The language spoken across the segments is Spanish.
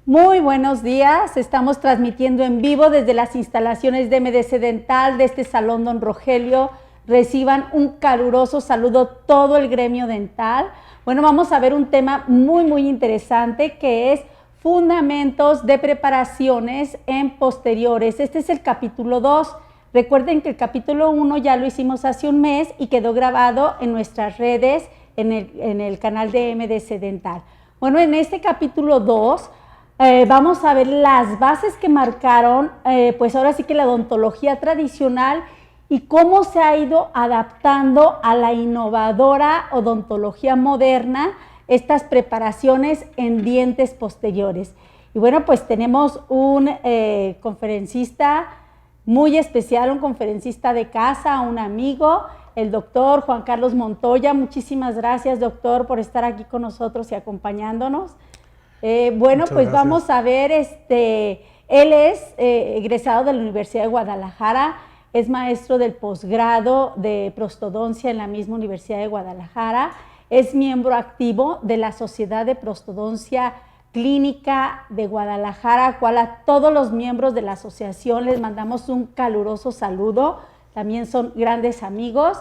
Muy buenos días, estamos transmitiendo en vivo desde las instalaciones de MDC Dental de este Salón Don Rogelio. Reciban un caluroso saludo todo el gremio dental. Bueno, vamos a ver un tema muy interesante que es fundamentos de preparaciones en posteriores. Este es el capítulo 2. Recuerden que el capítulo 1 ya lo hicimos hace un mes y quedó grabado en nuestras redes, en el canal de MDC Dental. Bueno, en este capítulo 2 vamos a ver las bases que marcaron, pues ahora sí que la odontología tradicional y cómo se ha ido adaptando a la innovadora odontología moderna estas preparaciones en dientes posteriores. Y bueno, pues tenemos un conferencista muy especial, un conferencista de casa, un amigo, el doctor Juan Carlos Montoya. Muchísimas gracias, doctor, por estar aquí con nosotros y acompañándonos. Bueno, muchas pues gracias. Vamos a ver, él es egresado de la Universidad de Guadalajara, es maestro del posgrado de prostodoncia en la misma Universidad de Guadalajara, es miembro activo de la Sociedad de Prostodoncia Clínica de Guadalajara, a cual a todos los miembros de la asociación les mandamos un caluroso saludo, también son grandes amigos.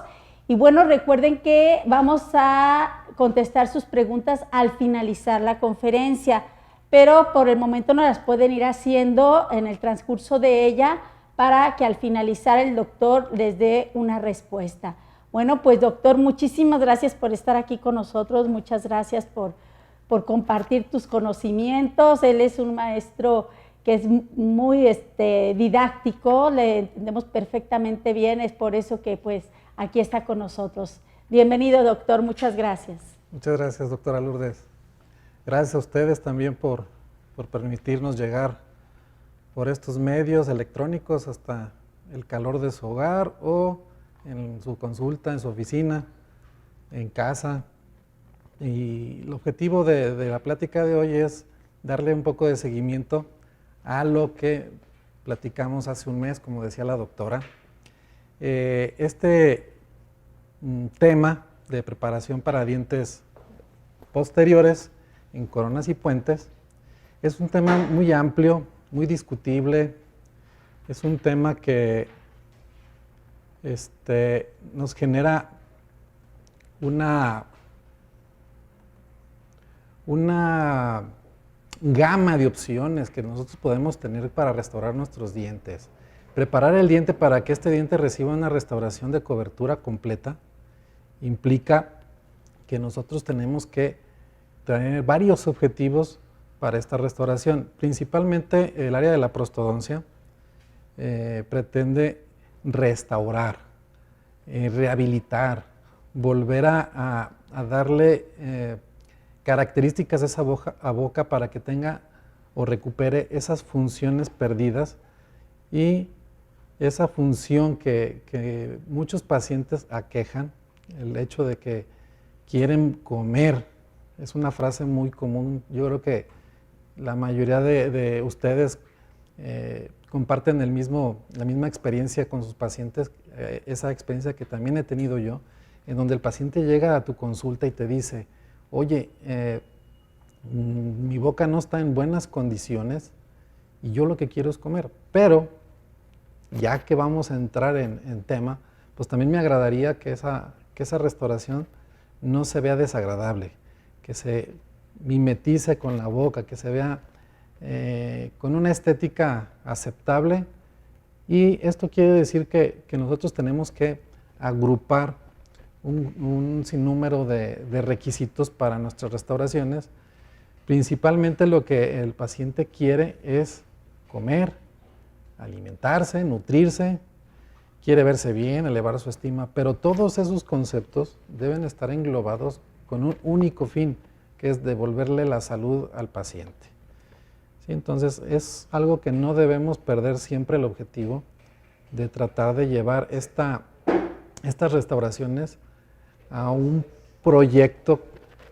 Y bueno, recuerden que vamos a contestar sus preguntas al finalizar la conferencia, pero por el momento nos las pueden ir haciendo en el transcurso de ella para que al finalizar el doctor les dé una respuesta. Bueno, pues doctor, muchísimas gracias por estar aquí con nosotros, muchas gracias por compartir tus conocimientos. Él es un maestro que es muy didáctico, le entendemos perfectamente bien, es por eso que pues aquí está con nosotros. Bienvenido, doctor, muchas gracias. Muchas gracias, doctora Lourdes. Gracias a ustedes también por permitirnos llegar por estos medios electrónicos hasta el calor de su hogar o en su consulta, en su oficina, en casa. Y el objetivo de la plática de hoy es darle un poco de seguimiento a lo que platicamos hace un mes, como decía la doctora. Este tema de preparación para dientes posteriores en coronas y puentes es un tema muy amplio, muy discutible, es un tema que nos genera una gama de opciones que nosotros podemos tener para restaurar nuestros dientes. Preparar el diente para que este diente reciba una restauración de cobertura completa implica que nosotros tenemos que tener varios objetivos para esta restauración. Principalmente el área de la prostodoncia pretende restaurar, rehabilitar, volver a darle características a esa boca para que tenga o recupere esas funciones perdidas y esa función que muchos pacientes aquejan, el hecho de que quieren comer. Es una frase muy común. Yo creo que la mayoría de ustedes comparten la misma experiencia con sus pacientes, esa experiencia que también he tenido yo, en donde el paciente llega a tu consulta y te dice, oye, mi boca no está en buenas condiciones y yo lo que quiero es comer, pero ya que vamos a entrar en tema, pues también me agradaría que esa restauración no se vea desagradable, que se mimetice con la boca, que se vea con una estética aceptable. Y esto quiere decir que nosotros tenemos que agrupar un sinnúmero de requisitos para nuestras restauraciones. Principalmente lo que el paciente quiere es comer, alimentarse, nutrirse, quiere verse bien, elevar su estima, pero todos esos conceptos deben estar englobados con un único fin, que es devolverle la salud al paciente. ¿Sí? Entonces, es algo que no debemos perder siempre el objetivo de tratar de llevar estas restauraciones a un proyecto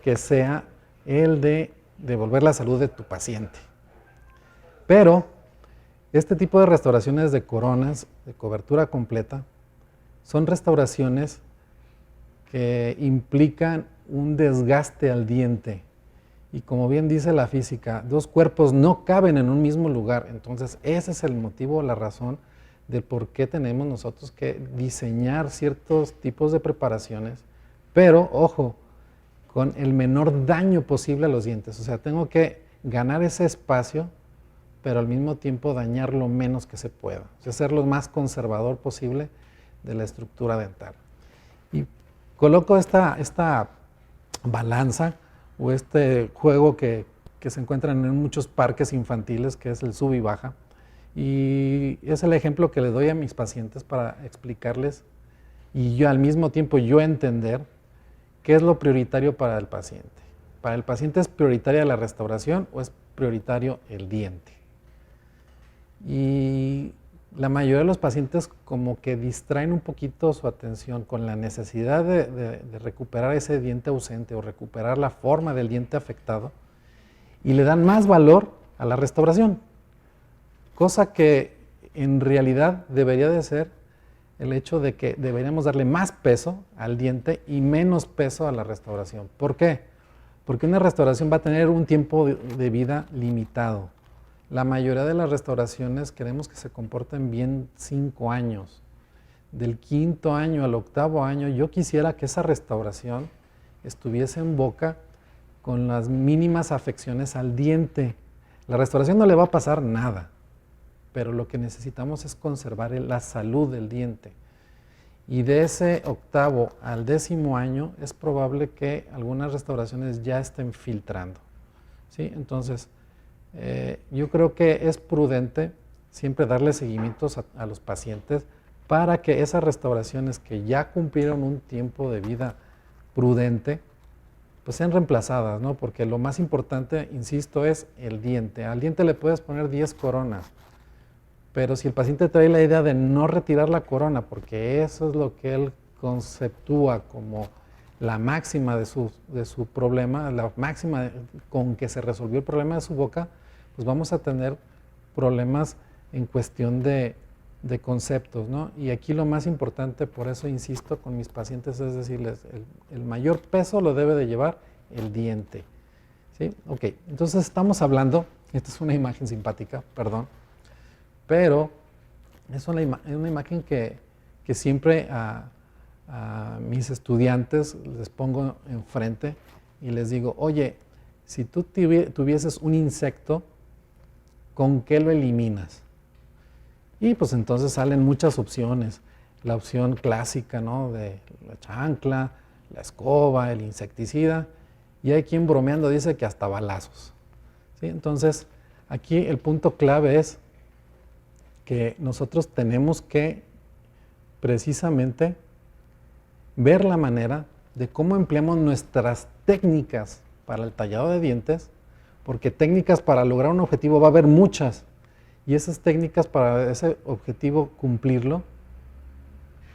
que sea el de devolver la salud de tu paciente. Pero este tipo de restauraciones de coronas, de cobertura completa, son restauraciones que implican un desgaste al diente Y como bien dice la física, dos cuerpos no caben en un mismo lugar. Entonces, ese es el motivo, la razón del por qué tenemos nosotros que diseñar ciertos tipos de preparaciones, pero, ojo, con el menor daño posible a los dientes. O sea, tengo que ganar ese espacio, pero al mismo tiempo dañar lo menos que se pueda. O sea, ser lo más conservador posible de la estructura dental. Y coloco esta balanza o este juego que se encuentran en muchos parques infantiles, que es el sub y baja. Y es el ejemplo que le doy a mis pacientes para explicarles y yo al mismo tiempo yo entender qué es lo prioritario para el paciente. ¿Para el paciente es prioritaria la restauración o es prioritario el diente? Y la mayoría de los pacientes como que distraen un poquito su atención con la necesidad de recuperar ese diente ausente o recuperar la forma del diente afectado y le dan más valor a la restauración, cosa que en realidad debería de ser el hecho de que deberíamos darle más peso al diente y menos peso a la restauración. ¿Por qué? Porque una restauración va a tener un tiempo de vida limitado. La mayoría de las restauraciones queremos que se comporten bien 5 años. Del 5º año al 8º año, yo quisiera que esa restauración estuviese en boca con las mínimas afecciones al diente. La restauración no le va a pasar nada, pero lo que necesitamos es conservar la salud del diente. Y de ese 8º al 10º año es probable que algunas restauraciones ya estén filtrando, ¿sí? Entonces, yo creo que es prudente siempre darle seguimientos a los pacientes para que esas restauraciones que ya cumplieron un tiempo de vida prudente, pues sean reemplazadas, ¿no? Porque lo más importante, insisto, es el diente. Al diente le puedes poner 10 coronas, pero si el paciente trae la idea de no retirar la corona, porque eso es lo que él conceptúa como la máxima de su problema, la máxima con que se resolvió el problema de su boca, pues vamos a tener problemas en cuestión de conceptos, ¿no? Y aquí lo más importante, por eso insisto con mis pacientes, es decirles, el mayor peso lo debe de llevar el diente, ¿sí? Ok, entonces estamos hablando, esta es una imagen simpática, perdón, pero es una imagen que siempre a mis estudiantes les pongo enfrente y les digo, oye, si tú tuvieses un insecto, ¿con qué lo eliminas? Y pues entonces salen muchas opciones. La opción clásica, ¿no? De la chancla, la escoba, el insecticida. Y hay quien bromeando dice que hasta balazos, ¿sí? Entonces, aquí el punto clave es que nosotros tenemos que precisamente ver la manera de cómo empleamos nuestras técnicas para el tallado de dientes, porque técnicas para lograr un objetivo va a haber muchas, y esas técnicas para ese objetivo cumplirlo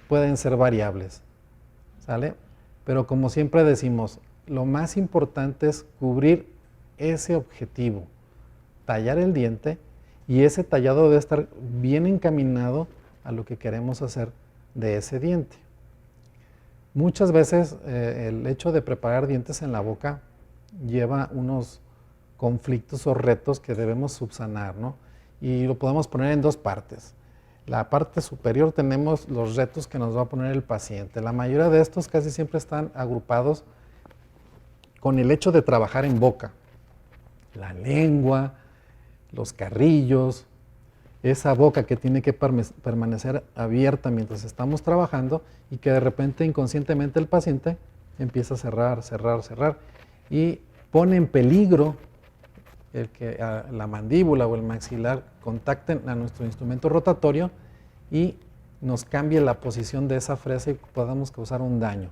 pueden ser variables, ¿sale? Pero como siempre decimos, lo más importante es cubrir ese objetivo, tallar el diente, y ese tallado debe estar bien encaminado a lo que queremos hacer de ese diente. Muchas veces el hecho de preparar dientes en la boca lleva unos conflictos o retos que debemos subsanar, ¿no? Y lo podemos poner en dos partes. La parte superior tenemos los retos que nos va a poner el paciente. La mayoría de estos casi siempre están agrupados con el hecho de trabajar en boca. La lengua, los carrillos, esa boca que tiene que permanecer abierta mientras estamos trabajando y que de repente inconscientemente el paciente empieza a cerrar, cerrar, cerrar y pone en peligro el que la mandíbula o el maxilar contacten a nuestro instrumento rotatorio y nos cambie la posición de esa fresa y podamos causar un daño.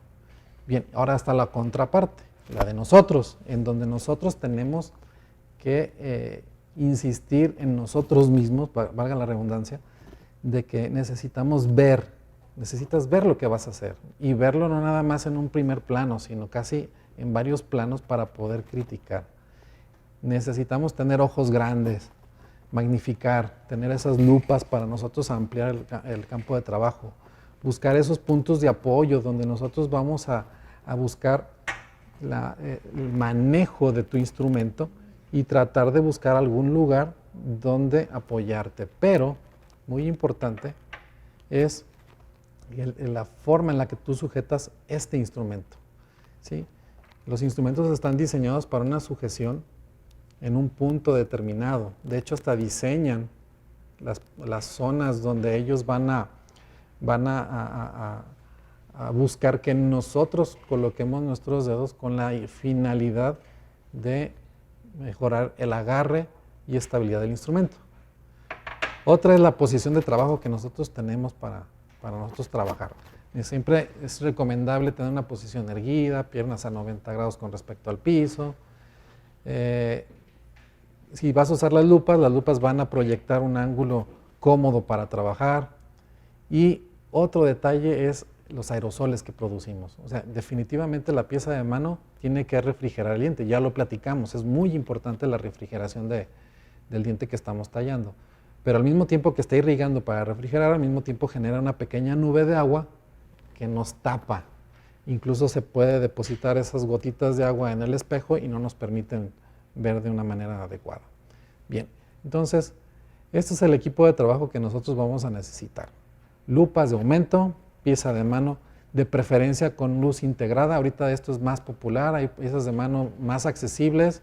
Bien, ahora está la contraparte, la de nosotros, en donde nosotros tenemos que insistir en nosotros mismos, valga la redundancia, de que necesitas ver lo que vas a hacer y verlo no nada más en un primer plano, sino casi en varios planos para poder criticar. Necesitamos tener ojos grandes, magnificar, tener esas lupas para nosotros ampliar el campo de trabajo, buscar esos puntos de apoyo donde nosotros vamos a buscar el manejo de tu instrumento y tratar de buscar algún lugar donde apoyarte. Pero, muy importante, es la forma en la que tú sujetas este instrumento, ¿sí? Los instrumentos están diseñados para una sujeción en un punto determinado. De hecho, hasta diseñan las zonas donde ellos van a buscar que nosotros coloquemos nuestros dedos con la finalidad de mejorar el agarre y estabilidad del instrumento. Otra es la posición de trabajo que nosotros tenemos para nosotros trabajar. Siempre es recomendable tener una posición erguida, piernas a 90 grados con respecto al piso. Si vas a usar las lupas van a proyectar un ángulo cómodo para trabajar. Y otro detalle es los aerosoles que producimos. O sea, definitivamente la pieza de mano tiene que refrigerar el diente. Ya lo platicamos, es muy importante la refrigeración del diente que estamos tallando. Pero al mismo tiempo que está irrigando para refrigerar, al mismo tiempo genera una pequeña nube de agua que nos tapa. Incluso se puede depositar esas gotitas de agua en el espejo y no nos permiten ver de una manera adecuada. Bien, entonces, este es el equipo de trabajo que nosotros vamos a necesitar. Lupas de aumento, pieza de mano, de preferencia con luz integrada. Ahorita esto es más popular, hay piezas de mano más accesibles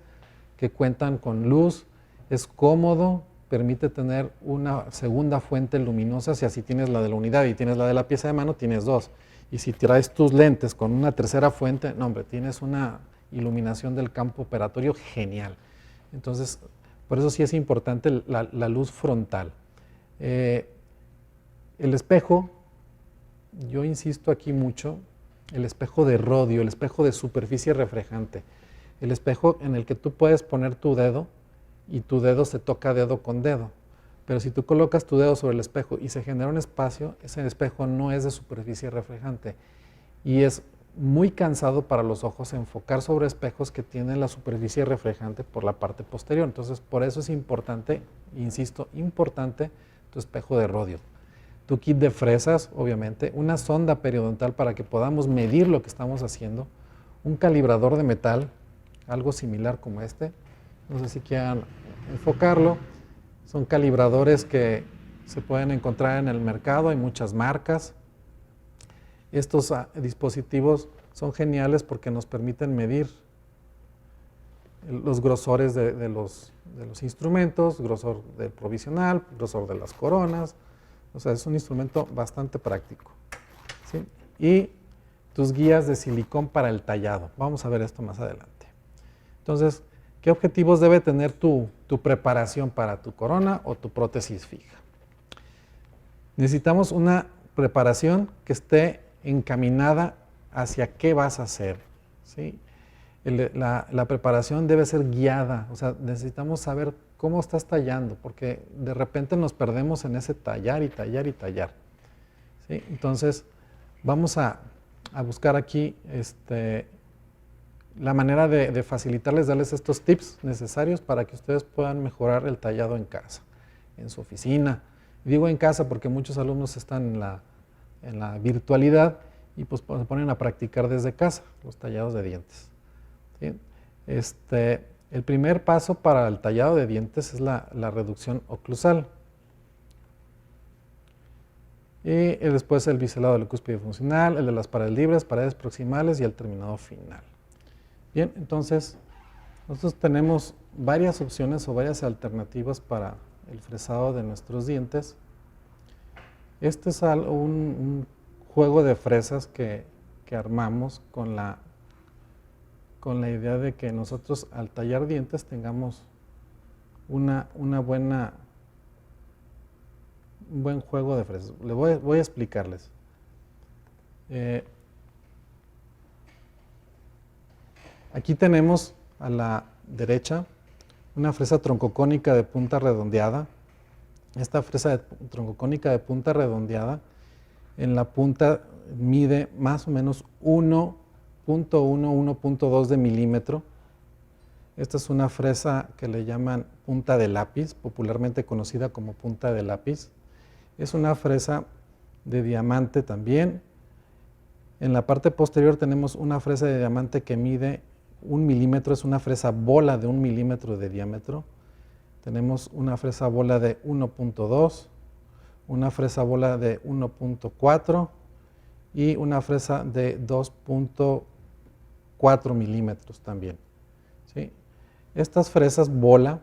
que cuentan con luz, es cómodo, permite tener una segunda fuente luminosa. Si así tienes la de la unidad y tienes la de la pieza de mano, tienes dos. Y si traes tus lentes con una tercera fuente, no hombre, tienes una iluminación del campo operatorio genial. Entonces, por eso sí es importante la luz frontal. El espejo, yo insisto aquí mucho, el espejo de rodio, el espejo de superficie reflejante, el espejo en el que tú puedes poner tu dedo y tu dedo se toca dedo con dedo. Pero si tú colocas tu dedo sobre el espejo y se genera un espacio, ese espejo no es de superficie reflejante y es muy cansado para los ojos enfocar sobre espejos que tienen la superficie reflejante por la parte posterior. Entonces, por eso es importante, insisto, importante tu espejo de rodio. Tu kit de fresas, obviamente, una sonda periodontal para que podamos medir lo que estamos haciendo, un calibrador de metal, algo similar como este, no sé si quieran enfocarlo, son calibradores que se pueden encontrar en el mercado, hay muchas marcas. Estos dispositivos son geniales porque nos permiten medir los grosores de los instrumentos, grosor del provisional, grosor de las coronas. O sea, es un instrumento bastante práctico, ¿sí? Y tus guías de silicón para el tallado. Vamos a ver esto más adelante. Entonces, ¿qué objetivos debe tener tu preparación para tu corona o tu prótesis fija? Necesitamos una preparación que esté encaminada hacia qué vas a hacer, ¿sí? La preparación debe ser guiada, o sea, necesitamos saber cómo estás tallando, porque de repente nos perdemos en ese tallar y tallar y tallar, ¿sí? Entonces, vamos a buscar aquí la manera de facilitarles, darles estos tips necesarios para que ustedes puedan mejorar el tallado en casa, en su oficina. Digo en casa porque muchos alumnos están en la virtualidad y pues se ponen a practicar desde casa los tallados de dientes, ¿sí? El primer paso para el tallado de dientes es la reducción oclusal. Y después el biselado de la cúspide funcional, el de las paredes libres, paredes proximales y el terminado final. Bien, entonces nosotros tenemos varias opciones o varias alternativas para el fresado de nuestros dientes. Este es un juego de fresas que armamos con la idea de que nosotros al tallar dientes tengamos un buen juego de fresas. Voy a explicarles. Aquí tenemos a la derecha una fresa troncocónica de punta redondeada. Esta fresa troncocónica de punta redondeada en la punta mide más o menos 1.1, 1.2 de milímetro. Esta es una fresa que le llaman punta de lápiz, popularmente conocida como punta de lápiz. Es una fresa de diamante también. En la parte posterior tenemos una fresa de diamante que mide 1 milímetro, es una fresa bola de 1 milímetro de diámetro. Tenemos una fresa bola de 1.2, una fresa bola de 1.4 y una fresa de 2.4 milímetros también, ¿sí? Estas fresas bola,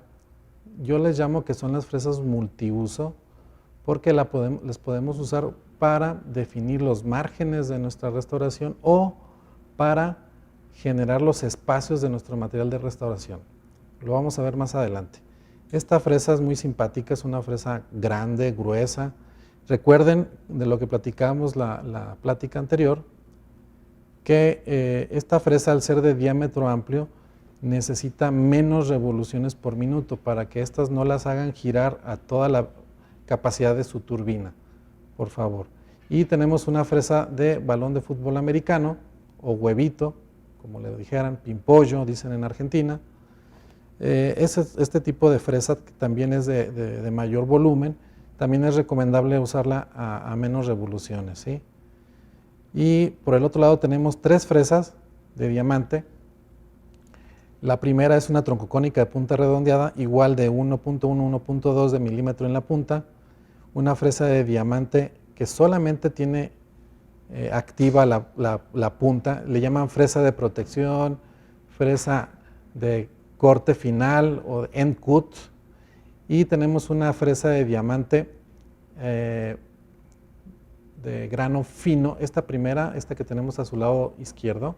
yo les llamo que son las fresas multiuso, porque las podemos usar para definir los márgenes de nuestra restauración o para generar los espacios de nuestro material de restauración. Lo vamos a ver más adelante. Esta fresa es muy simpática, es una fresa grande, gruesa. Recuerden de lo que platicábamos la plática anterior, que esta fresa, al ser de diámetro amplio, necesita menos revoluciones por minuto para que estas no las hagan girar a toda la capacidad de su turbina, por favor. Y tenemos una fresa de balón de fútbol americano o huevito, como le dijeran, pimpollo, dicen en Argentina. Este tipo de fresa, que también es de mayor volumen, también es recomendable usarla a menos revoluciones, ¿sí? Y por el otro lado tenemos 3 fresas de diamante. La primera es una troncocónica de punta redondeada, igual de 1.1, 1.2 de milímetro en la punta. Una fresa de diamante que solamente tiene activa la punta, le llaman fresa de protección, fresa de corte final o end cut. Y tenemos una fresa de diamante de grano fino. Esta primera, esta que tenemos a su lado izquierdo,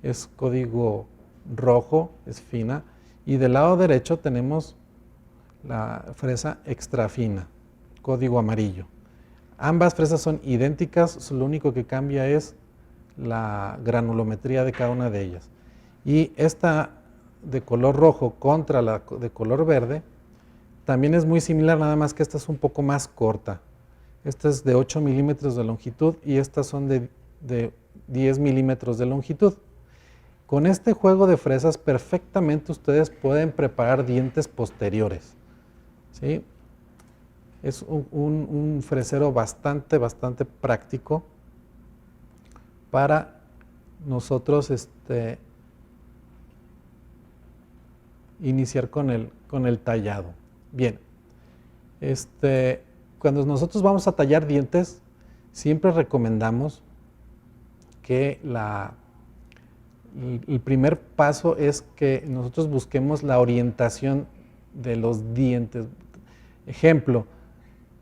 es código rojo, es fina. Y del lado derecho tenemos la fresa extra fina, código amarillo. Ambas fresas son idénticas, lo único que cambia es la granulometría de cada una de ellas. Y esta de color rojo contra la de color verde también es muy similar, nada más que esta es un poco más corta. Esta es de 8 milímetros de longitud y estas son de 10 milímetros de longitud. Con este juego de fresas perfectamente ustedes pueden preparar dientes posteriores, ¿sí? Es un fresero bastante práctico para nosotros iniciar con el tallado. Bien, cuando nosotros vamos a tallar dientes, siempre recomendamos que el primer paso es que nosotros busquemos la orientación de los dientes. Ejemplo,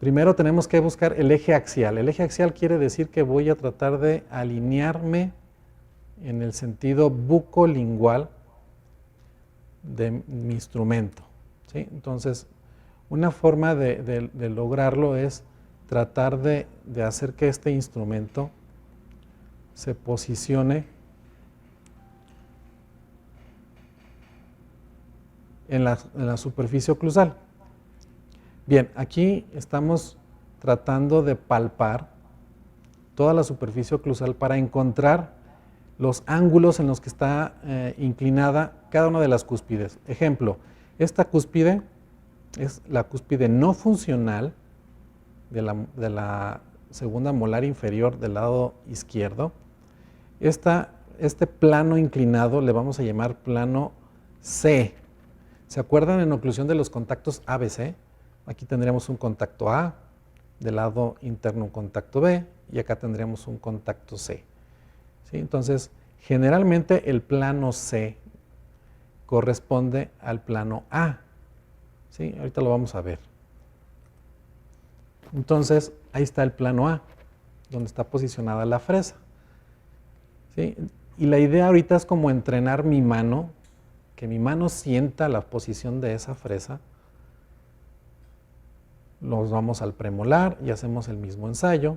primero tenemos que buscar el eje axial. El eje axial quiere decir que voy a tratar de alinearme en el sentido bucolingual de mi instrumento, ¿sí? Entonces, una forma de lograrlo es tratar de hacer que este instrumento se posicione en la superficie oclusal. Bien, aquí estamos tratando de palpar toda la superficie oclusal para encontrar los ángulos en los que está inclinada cada una de las cúspides. Ejemplo, esta cúspide es la cúspide no funcional de la segunda molar inferior del lado izquierdo. Este plano inclinado le vamos a llamar plano C. ¿Se acuerdan en oclusión de los contactos ABC? Aquí tendríamos un contacto A, del lado interno un contacto B, y acá tendríamos un contacto C, ¿sí? Entonces, generalmente el plano C corresponde al plano A, ¿sí? Ahorita lo vamos a ver. Entonces, ahí está el plano A, donde está posicionada la fresa, ¿sí? Y la idea ahorita es como entrenar mi mano, que mi mano sienta la posición de esa fresa. Nos vamos al premolar y hacemos el mismo ensayo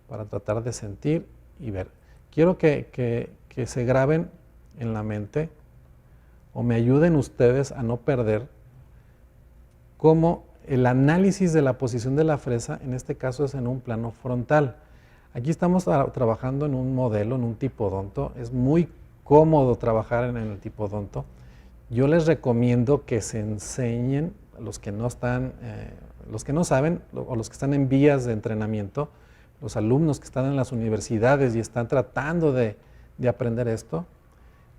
para tratar de sentir y ver. Quiero que se graben en la mente o me ayuden ustedes a no perder cómo el análisis de la posición de la fresa, en este caso es en un plano frontal. Aquí estamos trabajando en un modelo, en un tipodonto. Es muy cómodo trabajar en el tipodonto. Yo les recomiendo que se enseñen, los que no saben o los que están en vías de entrenamiento, los alumnos que están en las universidades y están tratando de aprender esto,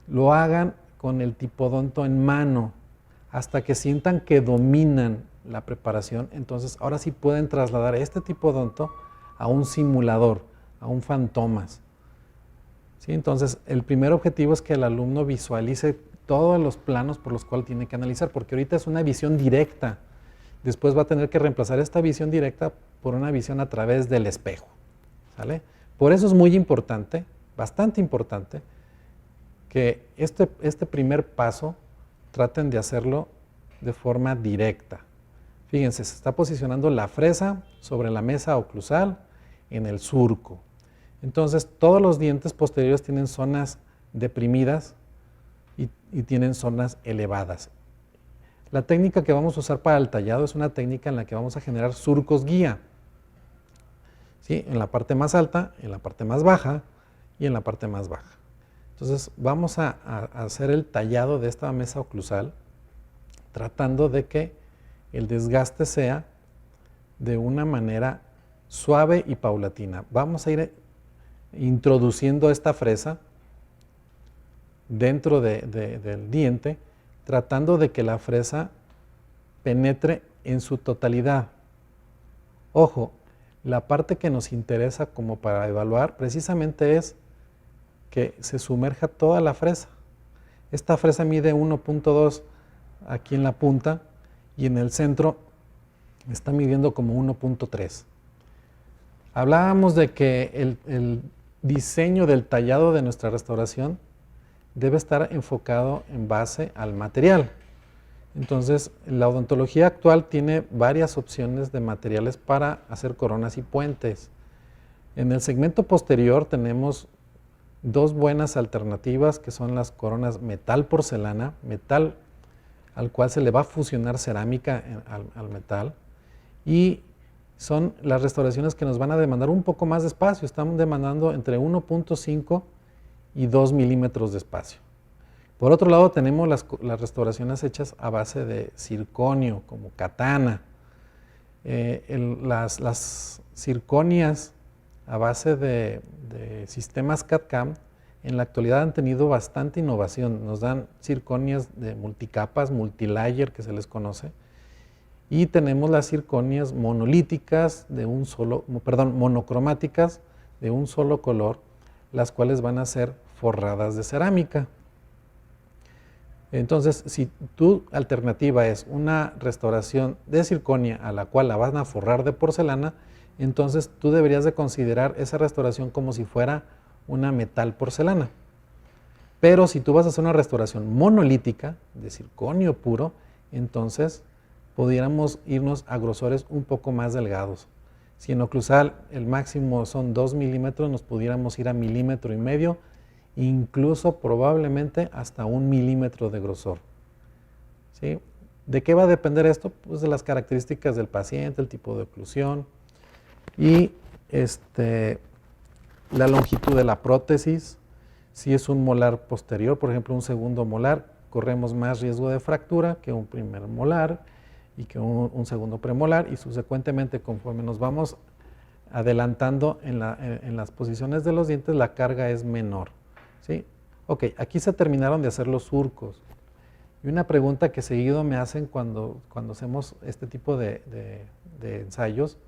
lo hagan con el tipodonto en mano, hasta que sientan que dominan la preparación. Entonces, ahora sí pueden trasladar este tipodonto a un simulador, a un fantomas. ¿Sí? Entonces, el primer objetivo es que el alumno visualice todos los planos por los cuales tiene que analizar, porque ahorita es una visión directa. Después va a tener que reemplazar esta visión directa por una visión a través del espejo. ¿Sale? Por eso es muy importante, bastante importante, que este primer paso traten de hacerlo de forma directa. Fíjense, se está posicionando la fresa sobre la mesa oclusal en el surco. Entonces, todos los dientes posteriores tienen zonas deprimidas y tienen zonas elevadas. La técnica que vamos a usar para el tallado es una técnica en la que vamos a generar surcos guía. ¿Sí? En la parte más alta, en la parte más baja y en la parte más baja. Entonces, vamos a hacer el tallado de esta mesa oclusal tratando de que el desgaste sea de una manera suave y paulatina. Vamos a ir introduciendo esta fresa dentro del diente, tratando de que la fresa penetre en su totalidad. Ojo, la parte que nos interesa como para evaluar precisamente es que se sumerja toda la fresa. Esta fresa mide 1.2 aquí en la punta y en el centro está midiendo como 1.3. Hablábamos de que el diseño del tallado de nuestra restauración debe estar enfocado en base al material. Entonces, la odontología actual tiene varias opciones de materiales para hacer coronas y puentes. En el segmento posterior tenemos dos buenas alternativas que son las coronas metal porcelana, metal al cual se le va a fusionar cerámica al metal, y son las restauraciones que nos van a demandar un poco más de espacio. Estamos demandando entre 1.5 y 2 milímetros de espacio. Por otro lado tenemos las restauraciones hechas a base de circonio, como katana. Las circonias a base de sistemas CAD/CAM en la actualidad han tenido bastante innovación. Nos dan circonias de multicapas, multilayer que se les conoce, y tenemos las circonias monolíticas monocromáticas de un solo color, las cuales van a ser forradas de cerámica. Entonces, si tu alternativa es una restauración de circonia a la cual la van a forrar de porcelana, entonces tú deberías de considerar esa restauración como si fuera una metal porcelana. Pero si tú vas a hacer una restauración monolítica de circonio puro, entonces pudiéramos irnos a grosores un poco más delgados. Si en oclusal el máximo son 2 milímetros, nos pudiéramos ir a 1,5 milímetros, incluso probablemente hasta 1 milímetro de grosor. ¿Sí? ¿De qué va a depender esto? Pues de las características del paciente, el tipo de oclusión y la longitud de la prótesis. Si es un molar posterior, por ejemplo un segundo molar, corremos más riesgo de fractura que un primer molar y que un segundo premolar, y subsecuentemente conforme nos vamos adelantando en las posiciones de los dientes, la carga es menor. ¿Sí? Ok, aquí se terminaron de hacer los surcos. Y una pregunta que seguido me hacen cuando hacemos este tipo de ensayos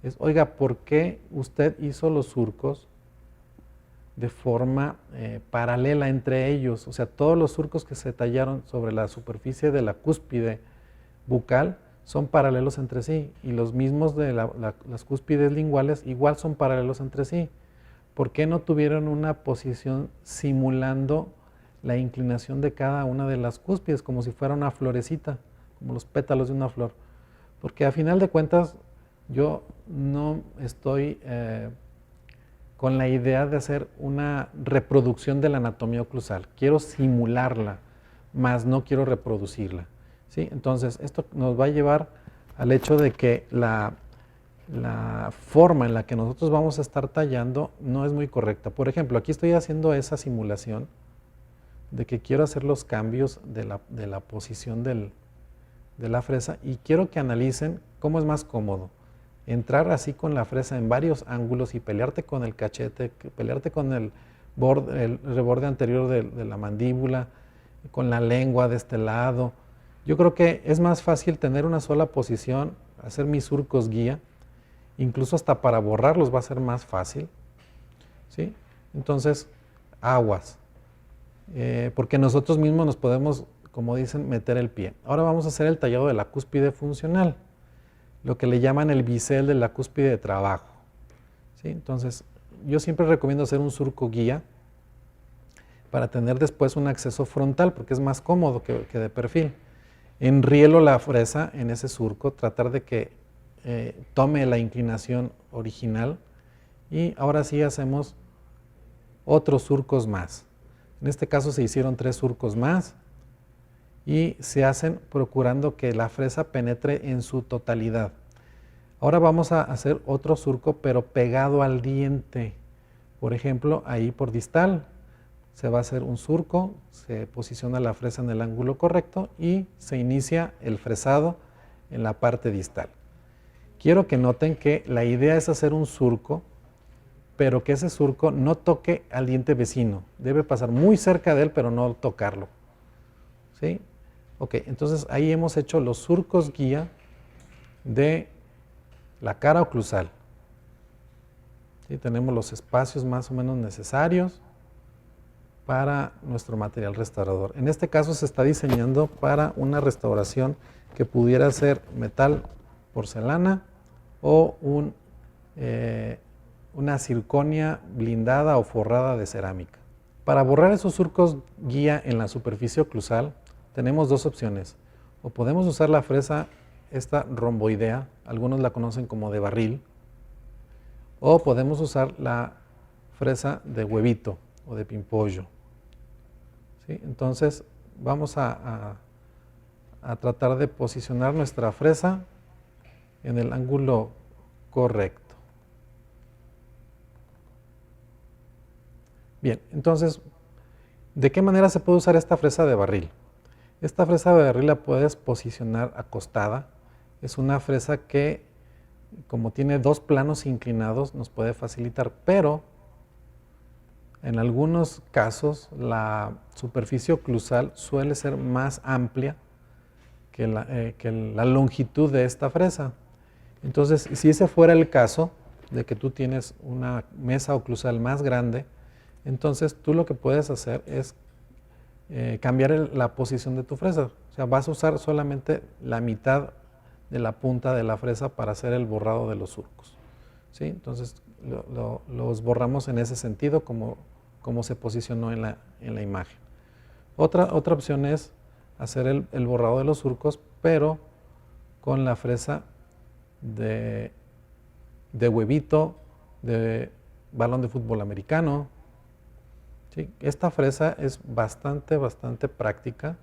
es, oiga, ¿por qué usted hizo los surcos de forma paralela entre ellos? O sea, todos los surcos que se tallaron sobre la superficie de la cúspide bucal son paralelos entre sí, y los mismos de las cúspides linguales igual son paralelos entre sí. ¿Por qué no tuvieron una posición simulando la inclinación de cada una de las cúspides, como si fuera una florecita, como los pétalos de una flor? Porque a final de cuentas yo no estoy con la idea de hacer una reproducción de la anatomía oclusal. Quiero simularla, mas no quiero reproducirla. ¿Sí? Entonces, esto nos va a llevar al hecho de que la forma en la que nosotros vamos a estar tallando no es muy correcta. Por ejemplo, aquí estoy haciendo esa simulación de que quiero hacer los cambios de la posición de la fresa, y quiero que analicen cómo es más cómodo, entrar así con la fresa en varios ángulos y pelearte con el cachete, pelearte con el reborde anterior de la mandíbula, con la lengua de este lado. Yo creo que es más fácil tener una sola posición, hacer mis surcos guía, incluso hasta para borrarlos va a ser más fácil, ¿sí? Entonces, aguas, porque nosotros mismos nos podemos, como dicen, meter el pie. Ahora vamos a hacer el tallado de la cúspide funcional, lo que le llaman el bisel de la cúspide de trabajo, ¿sí? Entonces, yo siempre recomiendo hacer un surco guía para tener después un acceso frontal, porque es más cómodo que de perfil. Enrielo la fresa en ese surco, tratar de que tome la inclinación original, y ahora sí hacemos otros surcos más. En este caso se hicieron 3 surcos más y se hacen procurando que la fresa penetre en su totalidad. Ahora vamos a hacer otro surco, pero pegado al diente. Por ejemplo, ahí por distal se va a hacer un surco, se posiciona la fresa en el ángulo correcto y se inicia el fresado en la parte distal. Quiero que noten que la idea es hacer un surco, pero que ese surco no toque al diente vecino. Debe pasar muy cerca de él, pero no tocarlo, ¿sí? Ok, entonces ahí hemos hecho los surcos guía de la cara oclusal. ¿Sí? Tenemos los espacios más o menos necesarios para nuestro material restaurador. En este caso se está diseñando para una restauración que pudiera ser metal, porcelana o una zirconia blindada o forrada de cerámica. Para borrar esos surcos guía en la superficie oclusal tenemos 2 opciones. O podemos usar la fresa esta romboidea, algunos la conocen como de barril, o podemos usar la fresa de huevito o de pimpollo, ¿sí? Entonces vamos a tratar de posicionar nuestra fresa en el ángulo correcto. Bien, entonces, ¿de qué manera se puede usar esta fresa de barril? Esta fresa de barril la puedes posicionar acostada. Es una fresa que, como tiene 2 planos inclinados, nos puede facilitar, pero en algunos casos la superficie oclusal suele ser más amplia que la longitud de esta fresa. Entonces, si ese fuera el caso de que tú tienes una mesa oclusal más grande, entonces tú lo que puedes hacer es cambiar la posición de tu fresa. O sea, vas a usar solamente la mitad de la punta de la fresa para hacer el borrado de los surcos, ¿sí? Entonces los borramos en ese sentido como se posicionó en la imagen. Otra opción es hacer el borrado de los surcos, pero con la fresa de huevito, de balón de fútbol americano, ¿sí? Esta fresa es bastante práctica.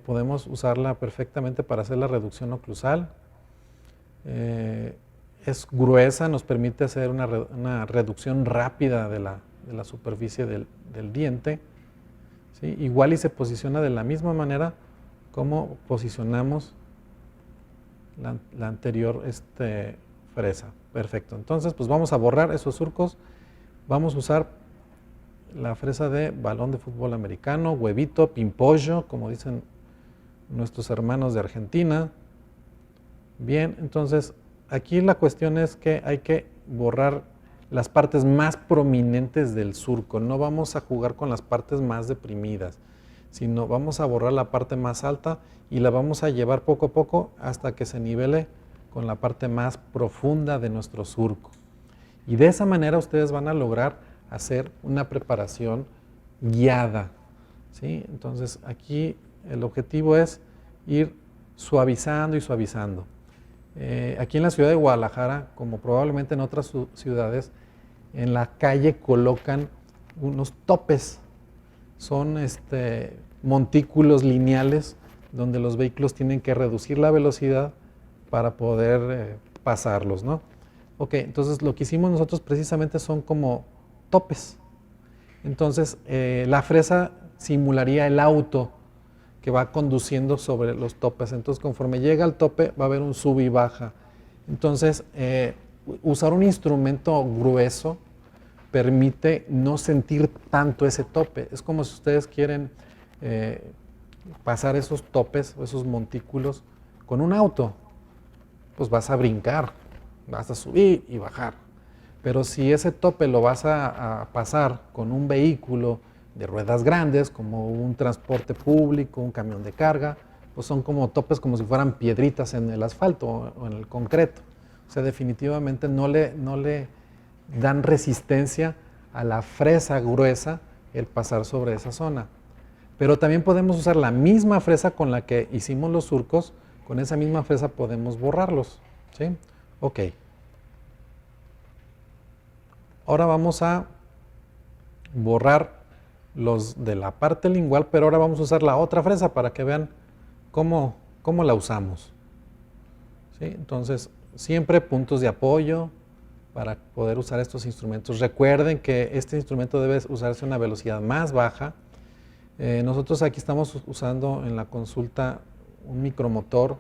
Podemos usarla perfectamente para hacer la reducción oclusal. Es gruesa, nos permite hacer una reducción rápida de la superficie del diente, ¿sí? Igual y se posiciona de la misma manera como posicionamos la anterior fresa. Perfecto. Entonces, pues vamos a borrar esos surcos. Vamos a usar la fresa de balón de fútbol americano, huevito, pimpollo, como dicen nuestros hermanos de Argentina. Bien, entonces aquí la cuestión es que hay que borrar las partes más prominentes del surco. No vamos a jugar con las partes más deprimidas, sino vamos a borrar la parte más alta y la vamos a llevar poco a poco hasta que se nivele con la parte más profunda de nuestro surco. Y de esa manera ustedes van a lograr hacer una preparación guiada, ¿sí? Entonces aquí el objetivo es ir suavizando y suavizando. Aquí en la ciudad de Guadalajara, como probablemente en otras ciudades, en la calle colocan unos topes. Son montículos lineales donde los vehículos tienen que reducir la velocidad para poder pasarlos, ¿no? Ok, entonces lo que hicimos nosotros precisamente son como topes. Entonces la fresa simularía el auto que va conduciendo sobre los topes. Entonces conforme llega al tope va a haber un sub y baja Entonces, usar un instrumento grueso permite no sentir tanto ese tope. Es como si ustedes quieren pasar esos topes o esos montículos con un auto. Pues vas a brincar, vas a subir y bajar. Pero si ese tope lo vas a pasar con un vehículo de ruedas grandes, como un transporte público, un camión de carga, pues son como topes como si fueran piedritas en el asfalto o en el concreto. O sea, definitivamente no le dan resistencia a la fresa gruesa el pasar sobre esa zona. Pero también podemos usar la misma fresa con la que hicimos los surcos, con esa misma fresa podemos borrarlos, ¿sí? Ok. Ahora vamos a borrar los de la parte lingual, pero ahora vamos a usar la otra fresa para que vean cómo la usamos, ¿sí? Entonces, siempre puntos de apoyo para poder usar estos instrumentos. Recuerden que este instrumento debe usarse a una velocidad más baja. Nosotros aquí estamos usando en la consulta un micromotor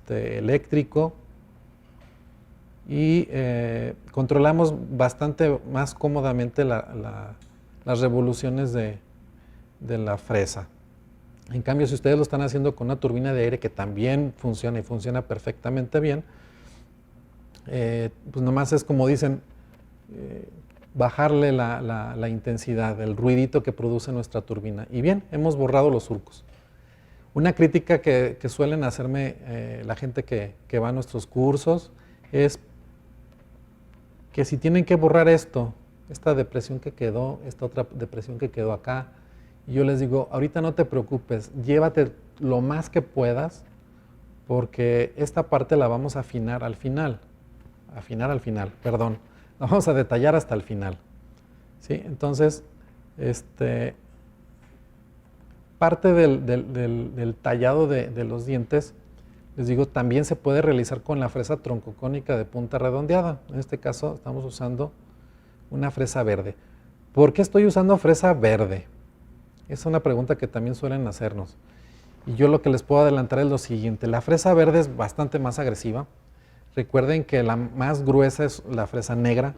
eléctrico y controlamos bastante más cómodamente las revoluciones de la fresa. En cambio, si ustedes lo están haciendo con una turbina de aire que también funciona y funciona perfectamente bien, pues nomás es como dicen, bajarle la intensidad, el ruidito que produce nuestra turbina. Y bien, hemos borrado los surcos. Una crítica que suelen hacerme la gente que va a nuestros cursos es que si tienen que borrar esta depresión que quedó, esta otra depresión que quedó acá, y yo les digo, ahorita no te preocupes, llévate lo más que puedas, porque esta parte la vamos a afinar al final, la vamos a detallar hasta el final, ¿sí? Entonces, parte del tallado de los dientes, les digo, también se puede realizar con la fresa troncocónica de punta redondeada. En este caso estamos usando una fresa verde. ¿Por qué estoy usando fresa verde? Es una pregunta que también suelen hacernos. Y yo lo que les puedo adelantar es lo siguiente. La fresa verde es bastante más agresiva. Recuerden que la más gruesa es la fresa negra.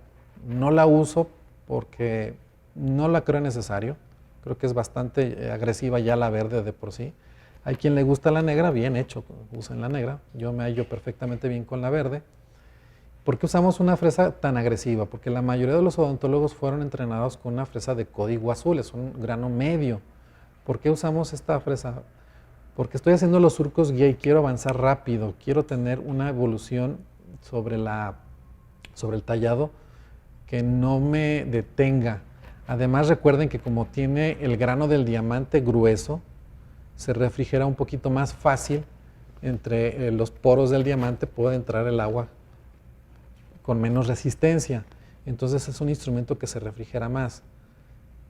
No la uso porque no la creo necesario. Creo que es bastante agresiva ya la verde de por sí. Hay quien le gusta la negra, bien hecho, usen la negra. Yo me hallo perfectamente bien con la verde. ¿Por qué usamos una fresa tan agresiva? Porque la mayoría de los odontólogos fueron entrenados con una fresa de código azul, es un grano medio. ¿Por qué usamos esta fresa? Porque estoy haciendo los surcos guía y quiero avanzar rápido, quiero tener una evolución sobre el tallado que no me detenga. Además, recuerden que como tiene el grano del diamante grueso, se refrigera un poquito más fácil. Entre los poros del diamante puede entrar el agua con menos resistencia. Entonces es un instrumento que se refrigera más.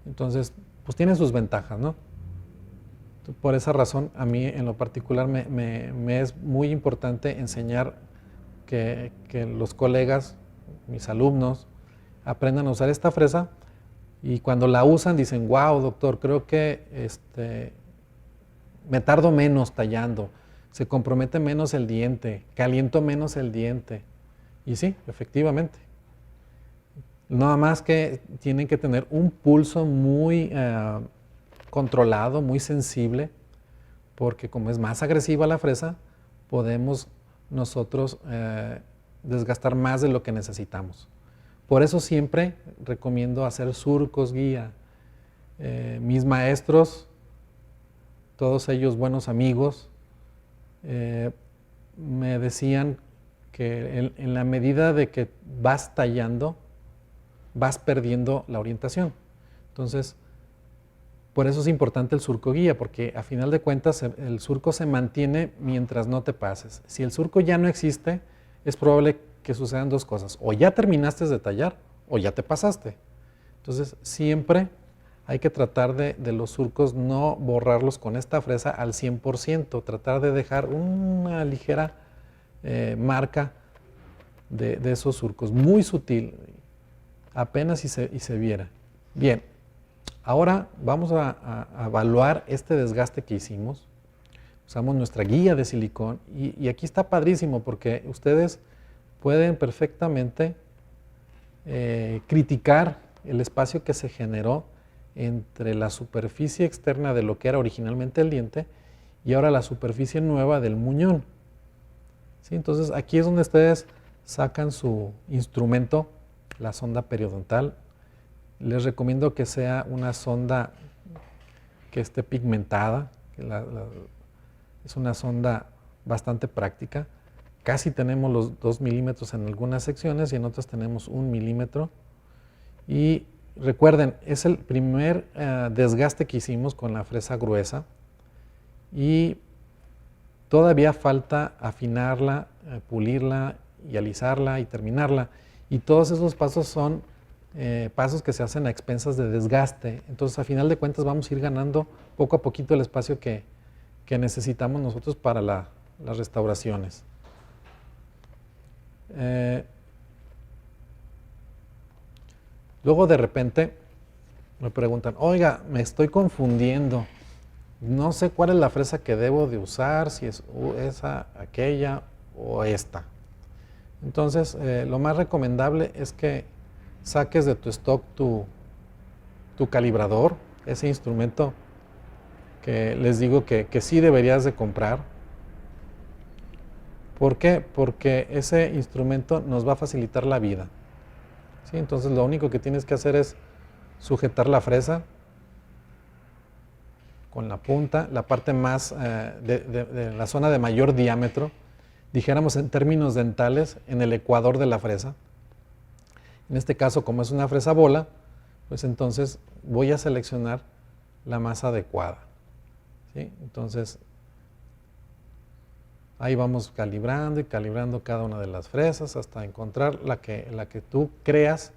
Entonces, pues tiene sus ventajas, ¿no? Por esa razón, a mí en lo particular me es muy importante enseñar que los colegas, mis alumnos, aprendan a usar esta fresa y cuando la usan dicen, wow, doctor, creo que me tardo menos tallando, se compromete menos el diente, caliento menos el diente. Y sí, efectivamente. Nada más que tienen que tener un pulso muy controlado, muy sensible, porque como es más agresiva la fresa, podemos nosotros desgastar más de lo que necesitamos. Por eso siempre recomiendo hacer surcos guía. Mis maestros, todos ellos buenos amigos, me decían que en la medida de que vas tallando, vas perdiendo la orientación. Entonces, por eso es importante el surco guía, porque a final de cuentas el surco se mantiene mientras no te pases. Si el surco ya no existe, es probable que sucedan dos cosas. O ya terminaste de tallar, o ya te pasaste. Entonces, siempre hay que tratar de los surcos no borrarlos con esta fresa al 100%, tratar de dejar una ligera marca de esos surcos, muy sutil, apenas y se viera. Bien, ahora vamos a evaluar este desgaste que hicimos. usamos nuestra guía de silicón y aquí está padrísimo porque ustedes pueden perfectamente criticar el espacio que se generó entre la superficie externa de lo que era originalmente el diente y ahora la superficie nueva del muñón. ¿Sí? Entonces aquí es donde ustedes sacan su instrumento, la sonda periodontal. Les recomiendo que sea una sonda que esté pigmentada, es una sonda bastante práctica. Casi tenemos los 2 milímetros en algunas secciones y en otras tenemos 1 milímetro. Y recuerden, es el primer desgaste que hicimos con la fresa gruesa y todavía falta afinarla, pulirla y alisarla y terminarla. Y todos esos pasos son pasos que se hacen a expensas de desgaste. Entonces, a final de cuentas, vamos a ir ganando poco a poquito el espacio que necesitamos nosotros para las restauraciones. Luego de repente me preguntan, oiga, me estoy confundiendo, no sé cuál es la fresa que debo de usar, si es esa, aquella o esta. Entonces, lo más recomendable es que saques de tu stock tu calibrador, ese instrumento que les digo que sí deberías de comprar. ¿Por qué? Porque ese instrumento nos va a facilitar la vida. ¿Sí? Entonces lo único que tienes que hacer es sujetar la fresa con la punta, la parte más de la zona de mayor diámetro, dijéramos en términos dentales, en el ecuador de la fresa. En este caso, como es una fresa bola, pues entonces voy a seleccionar la más adecuada. ¿Sí? Entonces, ahí vamos calibrando y calibrando cada una de las fresas hasta encontrar la que tú creas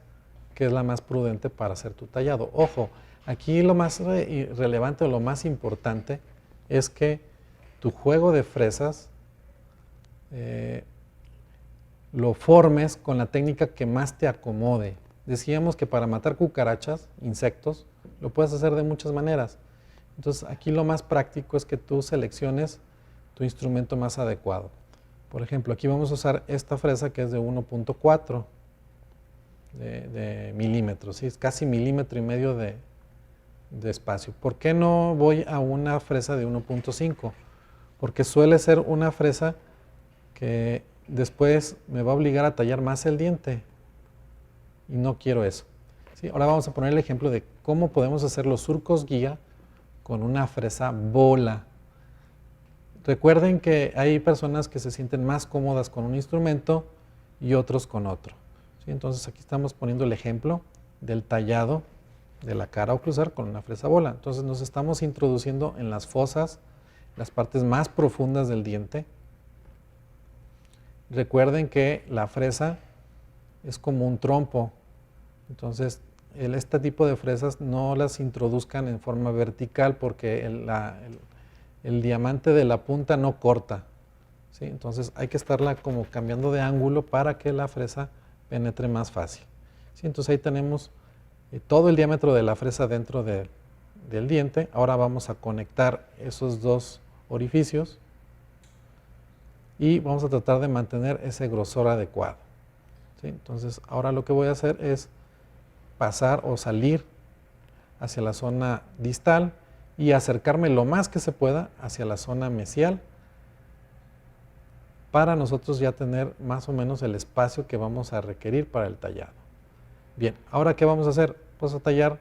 que es la más prudente para hacer tu tallado. Ojo, aquí lo más relevante o lo más importante es que tu juego de fresas lo formes con la técnica que más te acomode. Decíamos que para matar cucarachas, insectos, lo puedes hacer de muchas maneras. Entonces, aquí lo más práctico es que tú selecciones tu instrumento más adecuado. Por ejemplo, aquí vamos a usar esta fresa que es de 1.4 de milímetros, ¿sí? Es casi 1,5 milímetros de espacio. ¿Por qué no voy a una fresa de 1.5? Porque suele ser una fresa que después me va a obligar a tallar más el diente y no quiero eso. ¿Sí? Ahora vamos a poner el ejemplo de cómo podemos hacer los surcos guía con una fresa bola. Recuerden que hay personas que se sienten más cómodas con un instrumento y otros con otro. ¿Sí? Entonces aquí estamos poniendo el ejemplo del tallado de la cara oclusal con una fresa bola. Entonces nos estamos introduciendo en las fosas, las partes más profundas del diente. Recuerden que la fresa es como un trompo. Entonces este tipo de fresas no las introduzcan en forma vertical porque el diamante de la punta no corta, ¿sí? Entonces hay que estarla como cambiando de ángulo para que la fresa penetre más fácil, ¿sí? Entonces ahí tenemos todo el diámetro de la fresa dentro del diente. Ahora vamos a conectar esos dos orificios y vamos a tratar de mantener ese grosor adecuado, ¿sí? Entonces ahora lo que voy a hacer es pasar o salir hacia la zona distal y acercarme lo más que se pueda hacia la zona mesial para nosotros ya tener más o menos el espacio que vamos a requerir para el tallado. Bien, ahora ¿qué vamos a hacer? Pues a tallar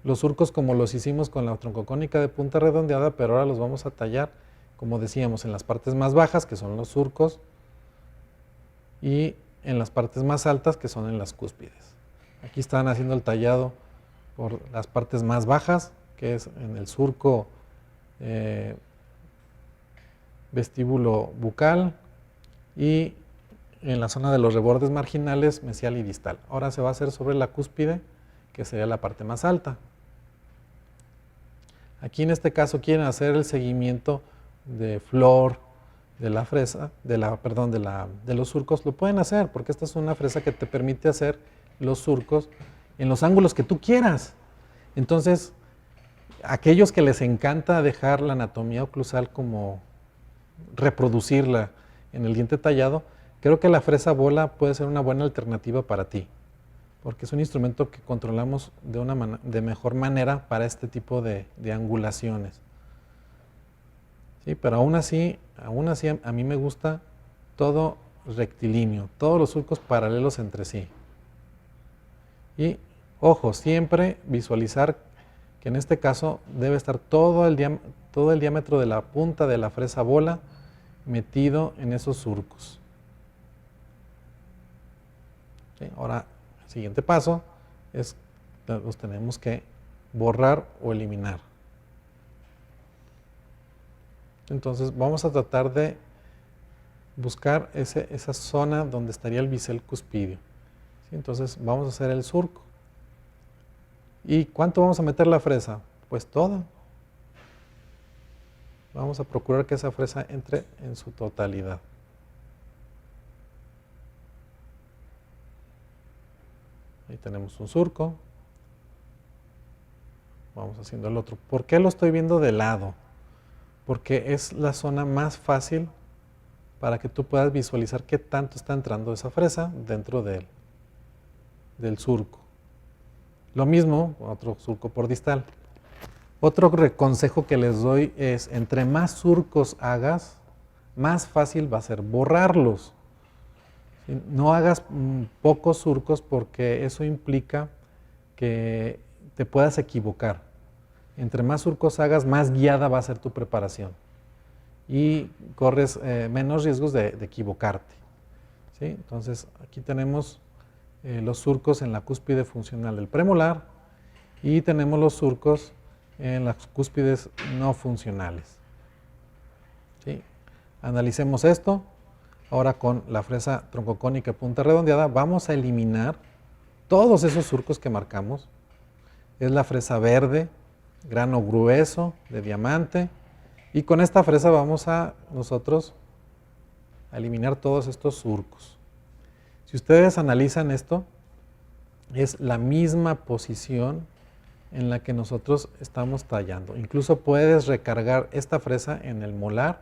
los surcos como los hicimos con la troncocónica de punta redondeada, pero ahora los vamos a tallar, como decíamos, en las partes más bajas, que son los surcos, y en las partes más altas, que son en las cúspides. Aquí están haciendo el tallado por las partes más bajas, que es en el surco vestíbulo bucal y en la zona de los rebordes marginales mesial y distal. Ahora se va a hacer sobre la cúspide, que sería la parte más alta. Aquí en este caso quieren hacer el seguimiento de flor de la fresa, de los surcos. Lo pueden hacer porque esta es una fresa que te permite hacer los surcos en los ángulos que tú quieras. Entonces, aquellos que les encanta dejar la anatomía oclusal como reproducirla en el diente tallado, creo que la fresa bola puede ser una buena alternativa para ti, porque es un instrumento que controlamos de mejor manera para este tipo de angulaciones. ¿Sí? Pero aún así a mí me gusta todo rectilíneo, todos los surcos paralelos entre sí. Y ojo, siempre visualizar que en este caso debe estar todo el diámetro de la punta de la fresa bola metido en esos surcos. ¿Sí? Ahora, el siguiente paso es los tenemos que borrar o eliminar. Entonces vamos a tratar de buscar esa zona donde estaría el bisel cuspidio. ¿Sí? Entonces vamos a hacer el surco. ¿Y cuánto vamos a meter la fresa? Pues toda. Vamos a procurar que esa fresa entre en su totalidad. Ahí tenemos un surco. Vamos haciendo el otro. ¿Por qué lo estoy viendo de lado? Porque es la zona más fácil para que tú puedas visualizar qué tanto está entrando esa fresa dentro del surco. Lo mismo, otro surco por distal. Otro consejo que les doy es, entre más surcos hagas, más fácil va a ser borrarlos. ¿Sí? No hagas pocos surcos porque eso implica que te puedas equivocar. Entre más surcos hagas, más guiada va a ser tu preparación. Y corres menos riesgos de equivocarte. ¿Sí? Entonces, aquí tenemos los surcos en la cúspide funcional del premolar y tenemos los surcos en las cúspides no funcionales. ¿Sí? Analicemos esto. Ahora con la fresa troncocónica punta redondeada vamos a eliminar todos esos surcos que marcamos. Es la fresa verde, grano grueso de diamante, y con esta fresa vamos a nosotros a eliminar todos estos surcos. Si ustedes analizan esto, es la misma posición en la que nosotros estamos tallando. Incluso puedes recargar esta fresa en el molar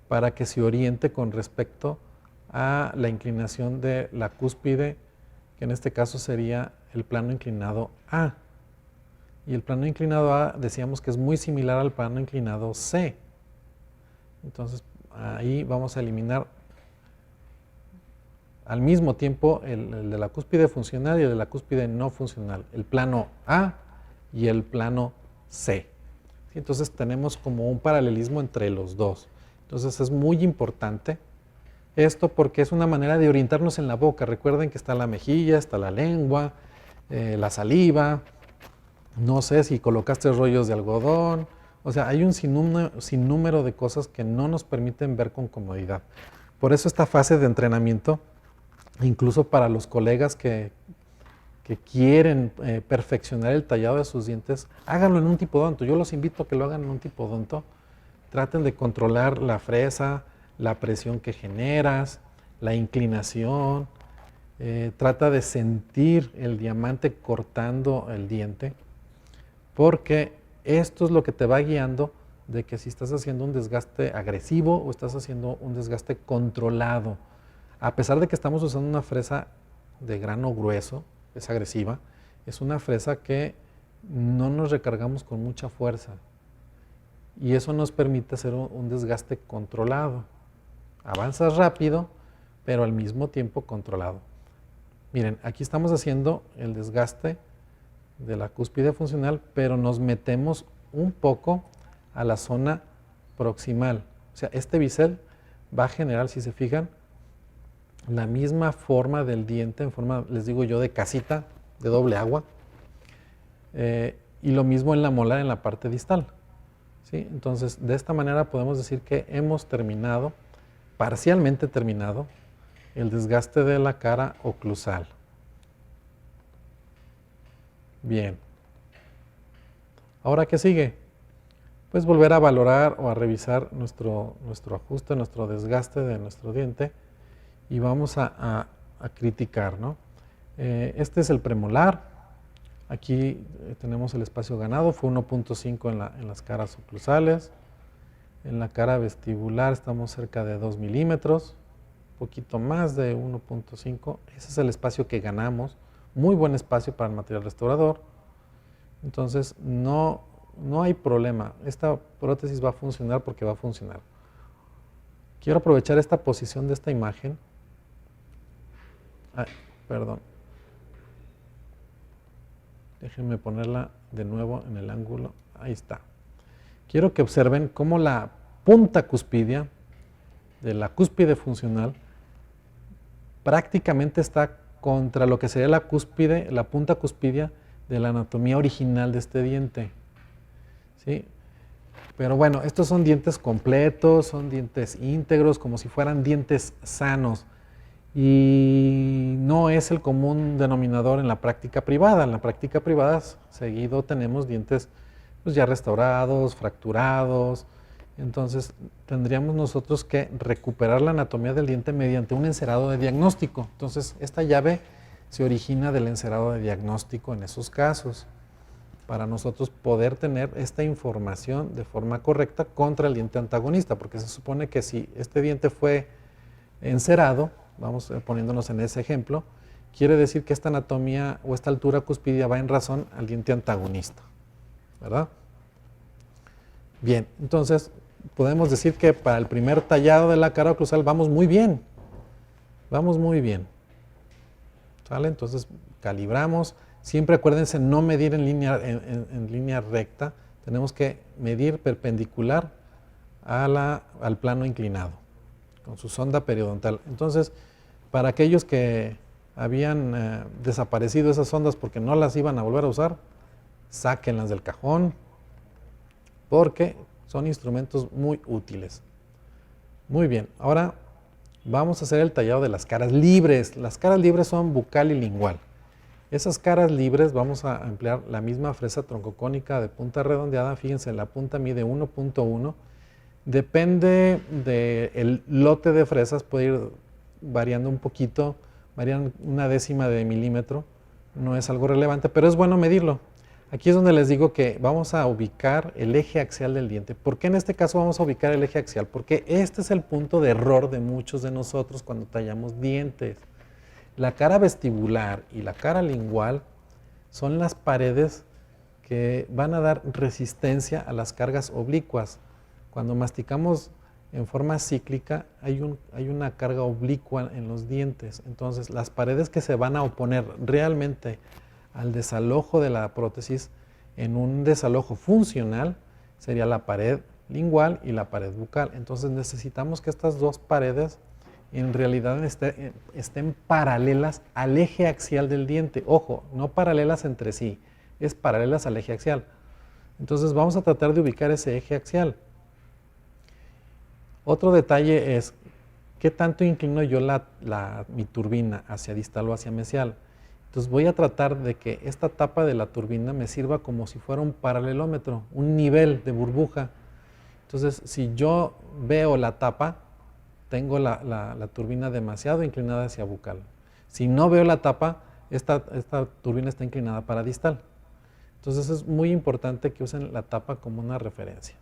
para que se oriente con respecto a la inclinación de la cúspide, que en este caso sería el plano inclinado A. Y el plano inclinado A decíamos que es muy similar al plano inclinado C. Entonces ahí vamos a eliminar al mismo tiempo el de la cúspide funcional y el de la cúspide no funcional, el plano A y el plano C. ¿Sí? Entonces tenemos como un paralelismo entre los dos. Entonces es muy importante esto porque es una manera de orientarnos en la boca. Recuerden que está la mejilla, está la lengua, la saliva, no sé si colocaste rollos de algodón, o sea, hay un sinnúmero de cosas que no nos permiten ver con comodidad. Por eso esta fase de entrenamiento, incluso para los colegas que quieren perfeccionar el tallado de sus dientes, háganlo en un tipodonto. Yo los invito a que lo hagan en un tipodonto. Traten de controlar la fresa, la presión que generas, la inclinación. Trata de sentir el diamante cortando el diente, porque esto es lo que te va guiando de que si estás haciendo un desgaste agresivo o estás haciendo un desgaste controlado. A pesar de que estamos usando una fresa de grano grueso, es agresiva, es una fresa que no nos recargamos con mucha fuerza y eso nos permite hacer un desgaste controlado. Avanzas rápido, pero al mismo tiempo controlado. Miren, aquí estamos haciendo el desgaste de la cúspide funcional, pero nos metemos un poco a la zona proximal. O sea, este bisel va a generar, si se fijan, la misma forma del diente, en forma, les digo yo, de casita, de doble agua, y lo mismo en la molar en la parte distal. ¿Sí? Entonces, de esta manera podemos decir que hemos terminado, parcialmente terminado, el desgaste de la cara oclusal. Bien. ¿Ahora qué sigue? Pues volver a valorar o a revisar nuestro ajuste, nuestro desgaste de nuestro diente y vamos a criticar, ¿no? Este es el premolar. Aquí tenemos el espacio ganado, fue 1.5 en las caras oclusales. En la cara vestibular estamos cerca de 2 milímetros, un poquito más de 1.5. Ese es el espacio que ganamos. Muy buen espacio para el material restaurador. Entonces, no hay problema. Esta prótesis va a funcionar porque va a funcionar. Quiero aprovechar esta posición de esta imagen. Ay, perdón. Déjenme ponerla de nuevo en el ángulo. Ahí está. Quiero que observen cómo la punta cuspidia de la cúspide funcional prácticamente está contra lo que sería la cúspide, la punta cuspidia de la anatomía original de este diente. ¿Sí? Pero bueno, estos son dientes completos, son dientes íntegros, como si fueran dientes sanos. Y no es el común denominador en la práctica privada. En la práctica privada seguido tenemos dientes pues, ya restaurados, fracturados. Entonces tendríamos nosotros que recuperar la anatomía del diente mediante un encerado de diagnóstico. Entonces esta llave se origina del encerado de diagnóstico en esos casos, para nosotros poder tener esta información de forma correcta contra el diente antagonista, porque se supone que si este diente fue encerado, vamos poniéndonos en ese ejemplo, quiere decir que esta anatomía o esta altura cuspidia va en razón al diente antagonista, ¿verdad? Bien, entonces podemos decir que para el primer tallado de la cara oclusal vamos muy bien, ¿sale? Entonces calibramos, siempre acuérdense no medir en línea recta, tenemos que medir perpendicular al plano inclinado, con su sonda periodontal. Entonces, para aquellos que habían desaparecido esas sondas porque no las iban a volver a usar, sáquenlas del cajón, porque son instrumentos muy útiles. Muy bien, ahora vamos a hacer el tallado de las caras libres. Las caras libres son bucal y lingual. Esas caras libres vamos a emplear la misma fresa troncocónica de punta redondeada. Fíjense, la punta mide 1.1. Depende del lote de fresas, puede ir variando un poquito, varían 1/10 de milímetro. No es algo relevante, pero es bueno medirlo. Aquí es donde les digo que vamos a ubicar el eje axial del diente. ¿Por qué en este caso vamos a ubicar el eje axial? Porque este es el punto de error de muchos de nosotros cuando tallamos dientes. La cara vestibular y la cara lingual son las paredes que van a dar resistencia a las cargas oblicuas. Cuando masticamos en forma cíclica hay una carga oblicua en los dientes. Entonces las paredes que se van a oponer realmente al desalojo de la prótesis en un desalojo funcional sería la pared lingual y la pared bucal. Entonces necesitamos que estas dos paredes en realidad estén paralelas al eje axial del diente. Ojo, no paralelas entre sí, es paralelas al eje axial. Entonces vamos a tratar de ubicar ese eje axial. Otro detalle es, ¿qué tanto inclino yo mi turbina hacia distal o hacia mesial? Entonces voy a tratar de que esta tapa de la turbina me sirva como si fuera un paralelómetro, un nivel de burbuja. Entonces, si yo veo la tapa, tengo la turbina demasiado inclinada hacia bucal. Si no veo la tapa, esta turbina está inclinada para distal. Entonces es muy importante que usen la tapa como una referencia.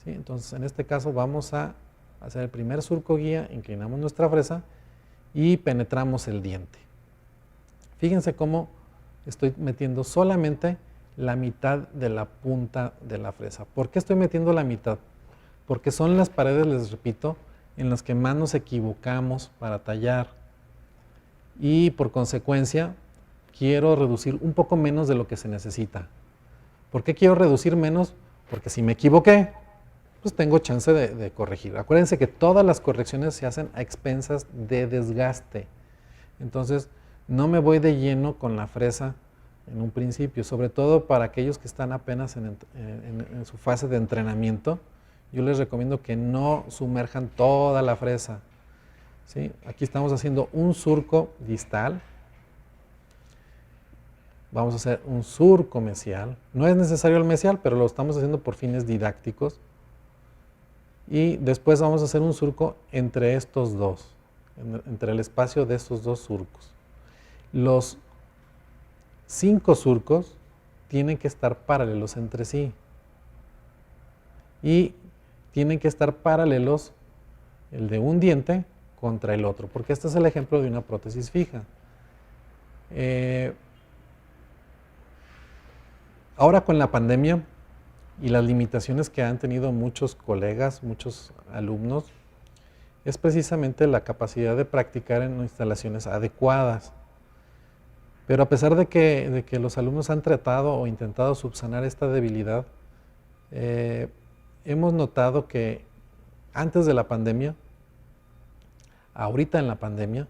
¿Sí? Entonces en este caso vamos a hacer el primer surco guía, inclinamos nuestra fresa y penetramos el diente. Fíjense cómo estoy metiendo solamente la mitad de la punta de la fresa. ¿Por qué estoy metiendo la mitad? Porque son las paredes, les repito, en las que más nos equivocamos para tallar. Y por consecuencia, quiero reducir un poco menos de lo que se necesita. ¿Por qué quiero reducir menos? Porque si me equivoqué, pues tengo chance de corregir. Acuérdense que todas las correcciones se hacen a expensas de desgaste. Entonces, no me voy de lleno con la fresa en un principio, sobre todo para aquellos que están apenas en su fase de entrenamiento. Yo les recomiendo que no sumerjan toda la fresa. ¿Sí? Aquí estamos haciendo un surco distal. Vamos a hacer un surco mesial. No es necesario el mesial, pero lo estamos haciendo por fines didácticos. Y después vamos a hacer un surco entre estos dos, entre el espacio de estos dos surcos. Los 5 surcos tienen que estar paralelos entre sí. Y tienen que estar paralelos el de un diente contra el otro, porque este es el ejemplo de una prótesis fija. Ahora con la pandemia y las limitaciones que han tenido muchos colegas, muchos alumnos, es precisamente la capacidad de practicar en instalaciones adecuadas. Pero a pesar de que los alumnos han tratado o intentado subsanar esta debilidad, hemos notado que antes de la pandemia, ahorita en la pandemia,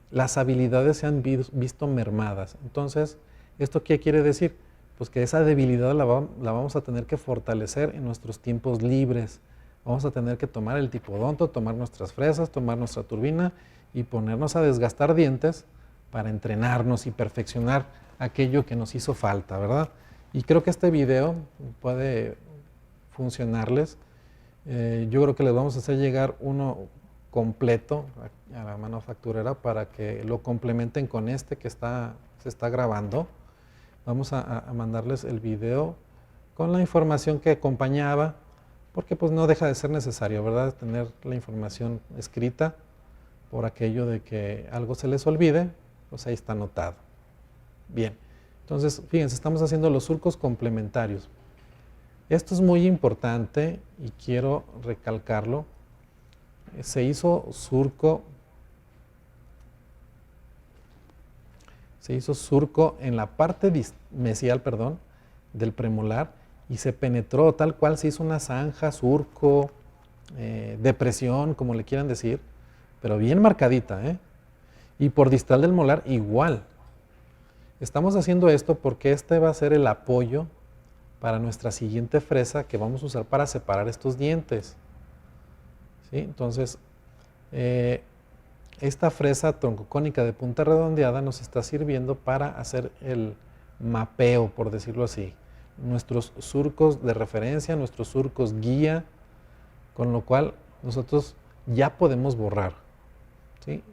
las habilidades se han visto mermadas. Entonces, ¿esto qué quiere decir? Pues que esa debilidad la vamos a tener que fortalecer en nuestros tiempos libres. Vamos a tener que tomar el tipodonto, tomar nuestras fresas, tomar nuestra turbina y ponernos a desgastar dientes para entrenarnos y perfeccionar aquello que nos hizo falta, ¿verdad? Y creo que este video puede funcionarles. Yo creo que les vamos a hacer llegar uno completo a la manufacturera para que lo complementen con este que se está grabando. Vamos a mandarles el video con la información que acompañaba, porque pues no deja de ser necesario, ¿verdad? Tener la información escrita por aquello de que algo se les olvide, pues ahí está anotado. Bien, entonces fíjense, estamos haciendo los surcos complementarios. Esto es muy importante y quiero recalcarlo. Se hizo surco en la parte mesial, del premolar y se penetró tal cual, se hizo una zanja, surco, depresión, como le quieran decir, pero bien marcadita, ¿eh? Y por distal del molar igual. Estamos haciendo esto porque este va a ser el apoyo para nuestra siguiente fresa que vamos a usar para separar estos dientes. ¿Sí? Entonces, esta fresa troncocónica de punta redondeada nos está sirviendo para hacer el mapeo, por decirlo así. Nuestros surcos de referencia, nuestros surcos guía, con lo cual nosotros ya podemos borrar. ¿Sí?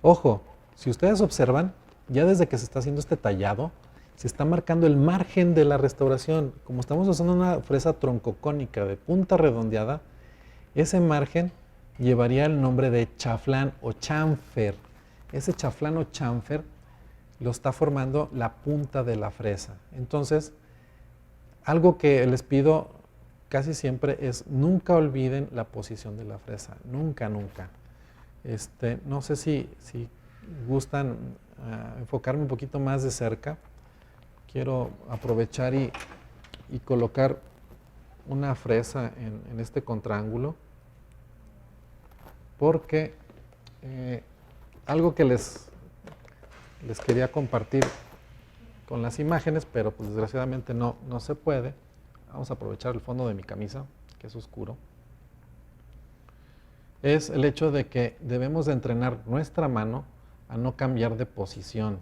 Ojo, si ustedes observan, ya desde que se está haciendo este tallado, se está marcando el margen de la restauración. Como estamos usando una fresa troncocónica de punta redondeada, ese margen llevaría el nombre de chaflán o chanfer. Ese chaflán o chanfer lo está formando la punta de la fresa. Entonces, algo que les pido casi siempre es nunca olviden la posición de la fresa. Nunca, nunca. No sé si gustan enfocarme un poquito más de cerca. Quiero aprovechar y colocar una fresa en este contraángulo, porque algo que les quería compartir con las imágenes, pero pues desgraciadamente no se puede. Vamos a aprovechar el fondo de mi camisa, que es oscuro. Es el hecho de que debemos de entrenar nuestra mano a no cambiar de posición.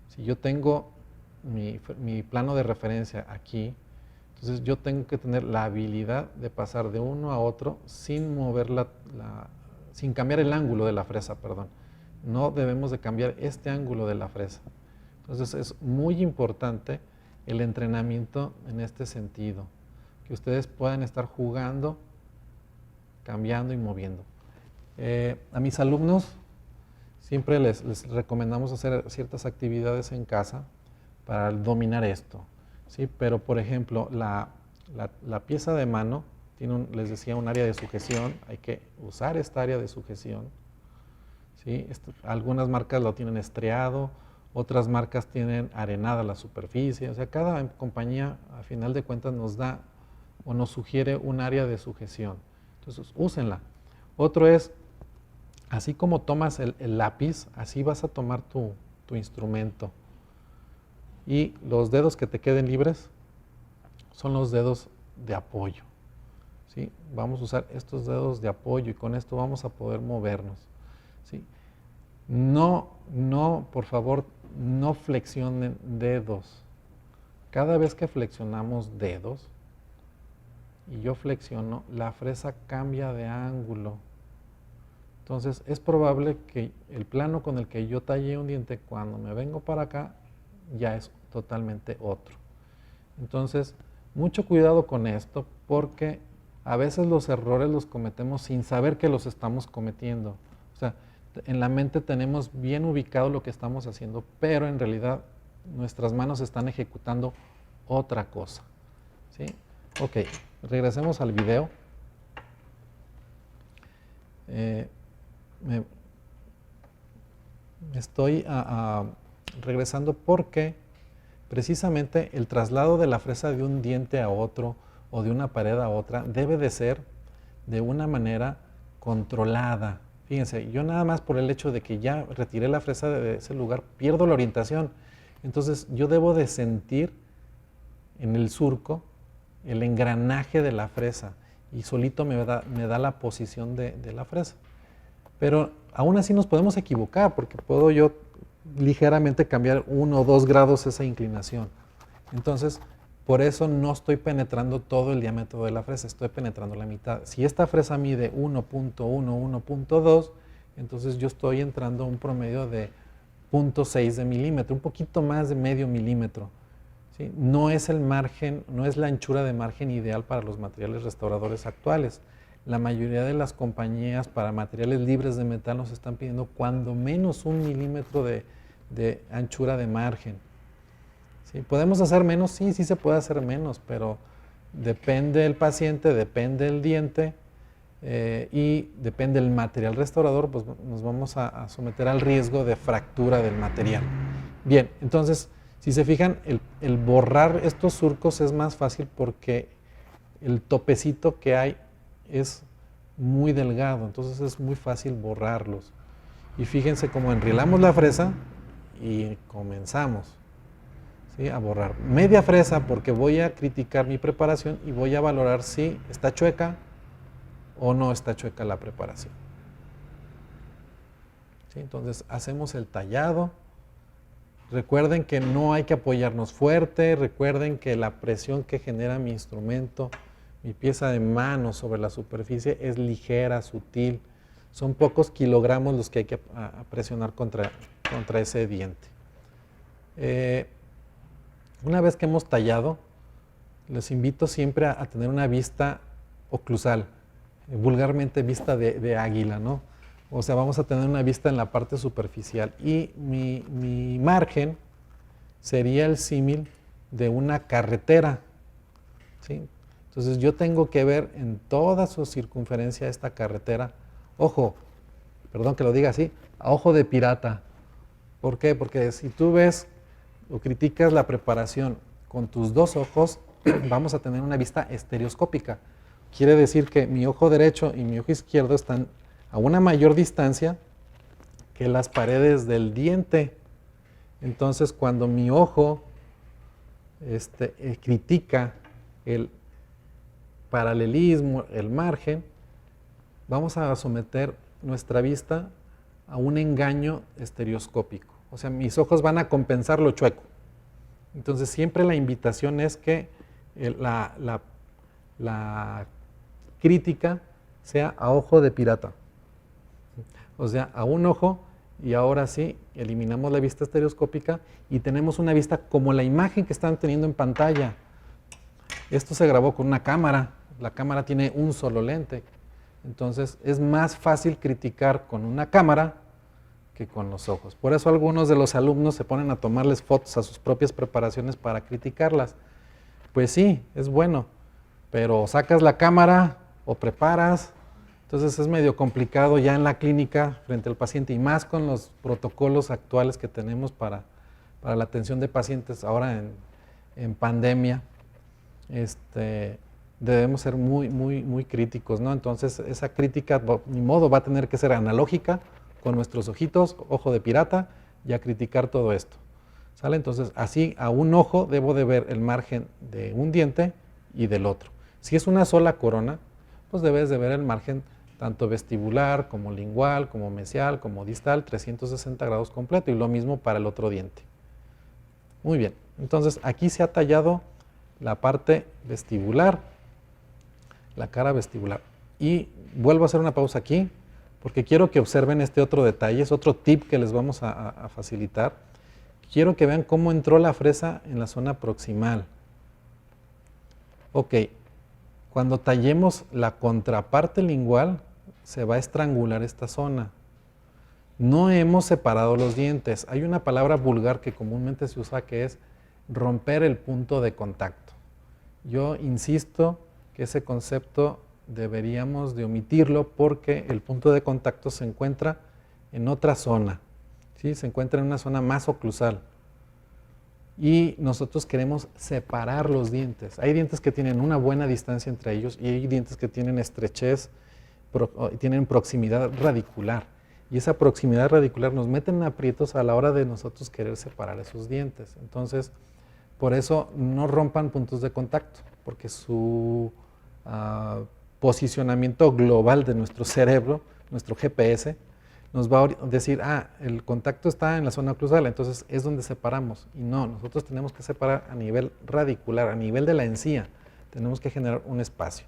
Si yo tengo mi plano de referencia aquí, entonces yo tengo que tener la habilidad de pasar de uno a otro sin mover sin cambiar el ángulo de la fresa, perdón. No debemos de cambiar este ángulo de la fresa. Entonces es muy importante el entrenamiento en este sentido, que ustedes puedan estar jugando, cambiando y moviendo. A mis alumnos siempre les recomendamos hacer ciertas actividades en casa para dominar esto, ¿sí? Pero por ejemplo, la pieza de mano tiene, les decía, un área de sujeción. Hay que usar esta área de sujeción, ¿sí? Algunas marcas lo tienen estriado, otras marcas tienen arenada la superficie. O sea, cada compañía a final de cuentas nos da o nos sugiere un área de sujeción. Entonces, úsenla. Otro es, así como tomas el lápiz, así vas a tomar tu instrumento. Y los dedos que te queden libres son los dedos de apoyo. ¿Sí? Vamos a usar estos dedos de apoyo y con esto vamos a poder movernos. ¿Sí? No, por favor, no flexionen dedos. Cada vez que flexionamos dedos y yo flexiono, la fresa cambia de ángulo. Entonces es probable que el plano con el que yo tallé un diente, cuando me vengo para acá, ya es totalmente otro. Entonces, mucho cuidado con esto, porque a veces los errores los cometemos sin saber que los estamos cometiendo. O sea, en la mente tenemos bien ubicado lo que estamos haciendo, pero en realidad nuestras manos están ejecutando otra cosa. ¿Sí? Ok, regresemos al video. Me estoy regresando porque precisamente el traslado de la fresa de un diente a otro o de una pared a otra debe de ser de una manera controlada. Fíjense, yo nada más por el hecho de que ya retiré la fresa de ese lugar, pierdo la orientación. Entonces yo debo de sentir en el surco el engranaje de la fresa y solito me da la posición de la fresa. Pero aún así nos podemos equivocar porque puedo yo ligeramente cambiar 1 o 2 grados esa inclinación. Entonces, por eso no estoy penetrando todo el diámetro de la fresa, estoy penetrando la mitad. Si esta fresa mide 1.1, 1.2, entonces yo estoy entrando a un promedio de 0.6 de milímetro, un poquito más de medio milímetro. ¿Sí? No es el margen, no es la anchura de margen ideal para los materiales restauradores actuales. La mayoría de las compañías para materiales libres de metal nos están pidiendo cuando menos 1 milímetro de anchura de margen. ¿Sí? ¿Podemos hacer menos? Sí, sí se puede hacer menos, pero depende del paciente, depende del diente y depende del material restaurador, pues nos vamos a someter al riesgo de fractura del material. Bien, entonces, si se fijan, el borrar estos surcos es más fácil porque el topecito que hay es muy delgado, entonces es muy fácil borrarlos. Y fíjense cómo enrilamos la fresa y comenzamos, ¿sí?, a borrar. Media fresa porque voy a criticar mi preparación y voy a valorar si está chueca o no está chueca la preparación. ¿Sí? Entonces hacemos el tallado. Recuerden que no hay que apoyarnos fuerte, recuerden que la presión que genera mi instrumento, mi pieza de mano sobre la superficie es ligera, sutil. Son pocos kilogramos los que hay que presionar contra ese diente. Una vez que hemos tallado, les invito siempre a tener una vista oclusal, vulgarmente vista de águila, ¿no? O sea, vamos a tener una vista en la parte superficial y mi margen sería el símil de una carretera, ¿sí? Entonces yo tengo que ver en toda su circunferencia esta carretera, ojo, perdón que lo diga así, a ojo de pirata. ¿Por qué? Porque si tú ves o criticas la preparación con tus 2 ojos, vamos a tener una vista estereoscópica. Quiere decir que mi ojo derecho y mi ojo izquierdo están a una mayor distancia que las paredes del diente. Entonces, cuando mi ojo critica el paralelismo, el margen, vamos a someter nuestra vista a un engaño estereoscópico. O sea, mis ojos van a compensar lo chueco. Entonces, siempre la invitación es que la crítica sea a ojo de pirata. O sea, a un ojo, y ahora sí, eliminamos la vista estereoscópica y tenemos una vista como la imagen que están teniendo en pantalla. Esto se grabó con una cámara, la cámara tiene un solo lente, entonces es más fácil criticar con una cámara que con los ojos. Por eso algunos de los alumnos se ponen a tomarles fotos a sus propias preparaciones para criticarlas. Pues sí, es bueno, pero sacas la cámara o preparas. Entonces es medio complicado ya en la clínica frente al paciente y más con los protocolos actuales que tenemos para la atención de pacientes ahora en pandemia. Debemos ser muy críticos, ¿no? Entonces esa crítica, ni modo, va a tener que ser analógica con nuestros ojitos, ojo de pirata, y a criticar todo esto. ¿Sale? Entonces así a un ojo debo de ver el margen de un diente y del otro. Si es una sola corona, pues debes de ver el margen tanto vestibular, como lingual, como mesial, como distal, 360 grados completo, y lo mismo para el otro diente. Muy bien, entonces aquí se ha tallado la parte vestibular, la cara vestibular. Y vuelvo a hacer una pausa aquí, porque quiero que observen este otro detalle, es otro tip que les vamos a facilitar. Quiero que vean cómo entró la fresa en la zona proximal. Ok, Cuando tallemos la contraparte lingual, se va a estrangular esta zona. No hemos separado los dientes. Hay una palabra vulgar que comúnmente se usa que es romper el punto de contacto. Yo insisto que ese concepto deberíamos de omitirlo porque el punto de contacto se encuentra en otra zona, ¿sí? Se encuentra en una zona más oclusal. Y nosotros queremos separar los dientes. Hay dientes que tienen una buena distancia entre ellos y hay dientes que tienen estrechez, tienen proximidad radicular. Y esa proximidad radicular nos mete en aprietos a la hora de nosotros querer separar esos dientes. Entonces, por eso no rompan puntos de contacto, porque su posicionamiento global de nuestro cerebro, nuestro GPS, nos va a decir, el contacto está en la zona oclusal, entonces es donde separamos. Y no, nosotros tenemos que separar a nivel radicular, a nivel de la encía. Tenemos que generar un espacio.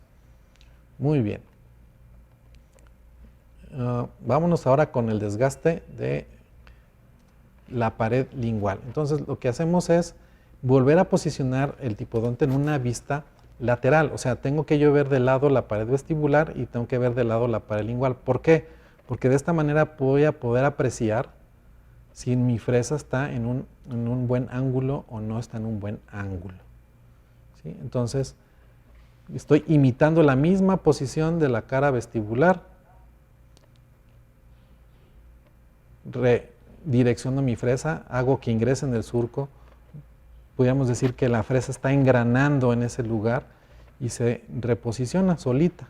Muy bien. Vámonos ahora con el desgaste de la pared lingual. Entonces lo que hacemos es volver a posicionar el tipodonte en una vista lateral. O sea, tengo que yo ver de lado la pared vestibular y tengo que ver de lado la pared lingual. ¿Por qué? Porque de esta manera voy a poder apreciar si mi fresa está en un buen ángulo o no está en un buen ángulo. ¿Sí? Entonces, estoy imitando la misma posición de la cara vestibular, redirecciono mi fresa, hago que ingrese en el surco, podríamos decir que la fresa está engranando en ese lugar y se reposiciona solita.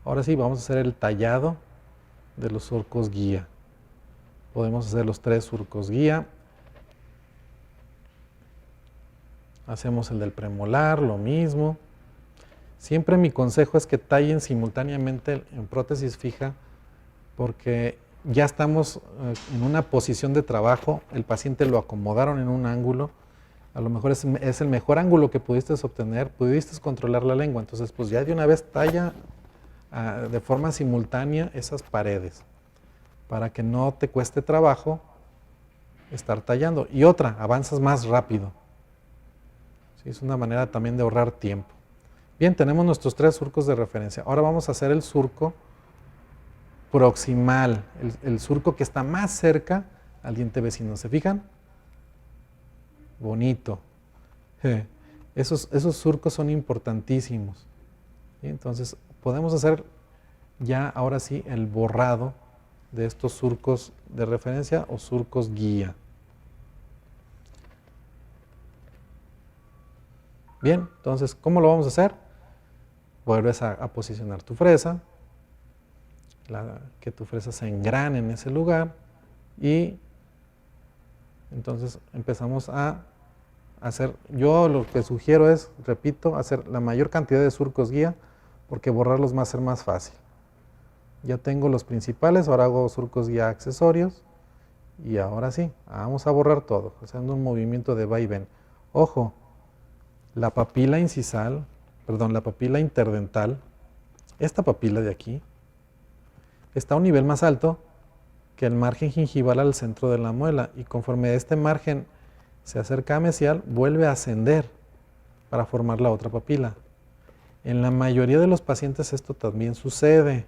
Ahora sí, vamos a hacer el tallado de los surcos guía. Podemos hacer los 3 surcos guía. Hacemos el del premolar, lo mismo. Siempre mi consejo es que tallen simultáneamente en prótesis fija porque ya estamos en una posición de trabajo, el paciente lo acomodaron en un ángulo, a lo mejor es el mejor ángulo que pudiste obtener, pudiste controlar la lengua, entonces pues ya de una vez talla de forma simultánea esas paredes para que no te cueste trabajo estar tallando. Y otra, avanzas más rápido. ¿Sí? Es una manera también de ahorrar tiempo. Bien, tenemos nuestros 3 surcos de referencia. Ahora vamos a hacer el surco proximal, el surco que está más cerca al diente vecino. ¿Se fijan? Bonito. Esos surcos son importantísimos. ¿Sí? Entonces, podemos hacer ya ahora sí el borrado de estos surcos de referencia o surcos guía. Bien, entonces, ¿cómo lo vamos a hacer? Vuelves a posicionar tu fresa, que tu fresa se engrane en ese lugar y entonces empezamos a hacer, yo lo que sugiero es, repito, hacer la mayor cantidad de surcos guía porque borrarlos va a ser más fácil. Ya tengo los principales, ahora hago surcos guía accesorios y ahora sí, vamos a borrar todo, haciendo un movimiento de va y ven. Ojo, la papila incisal, perdón, la papila interdental, esta papila de aquí, está a un nivel más alto que el margen gingival al centro de la muela y conforme este margen se acerca a mesial, vuelve a ascender para formar la otra papila. En la mayoría de los pacientes esto también sucede.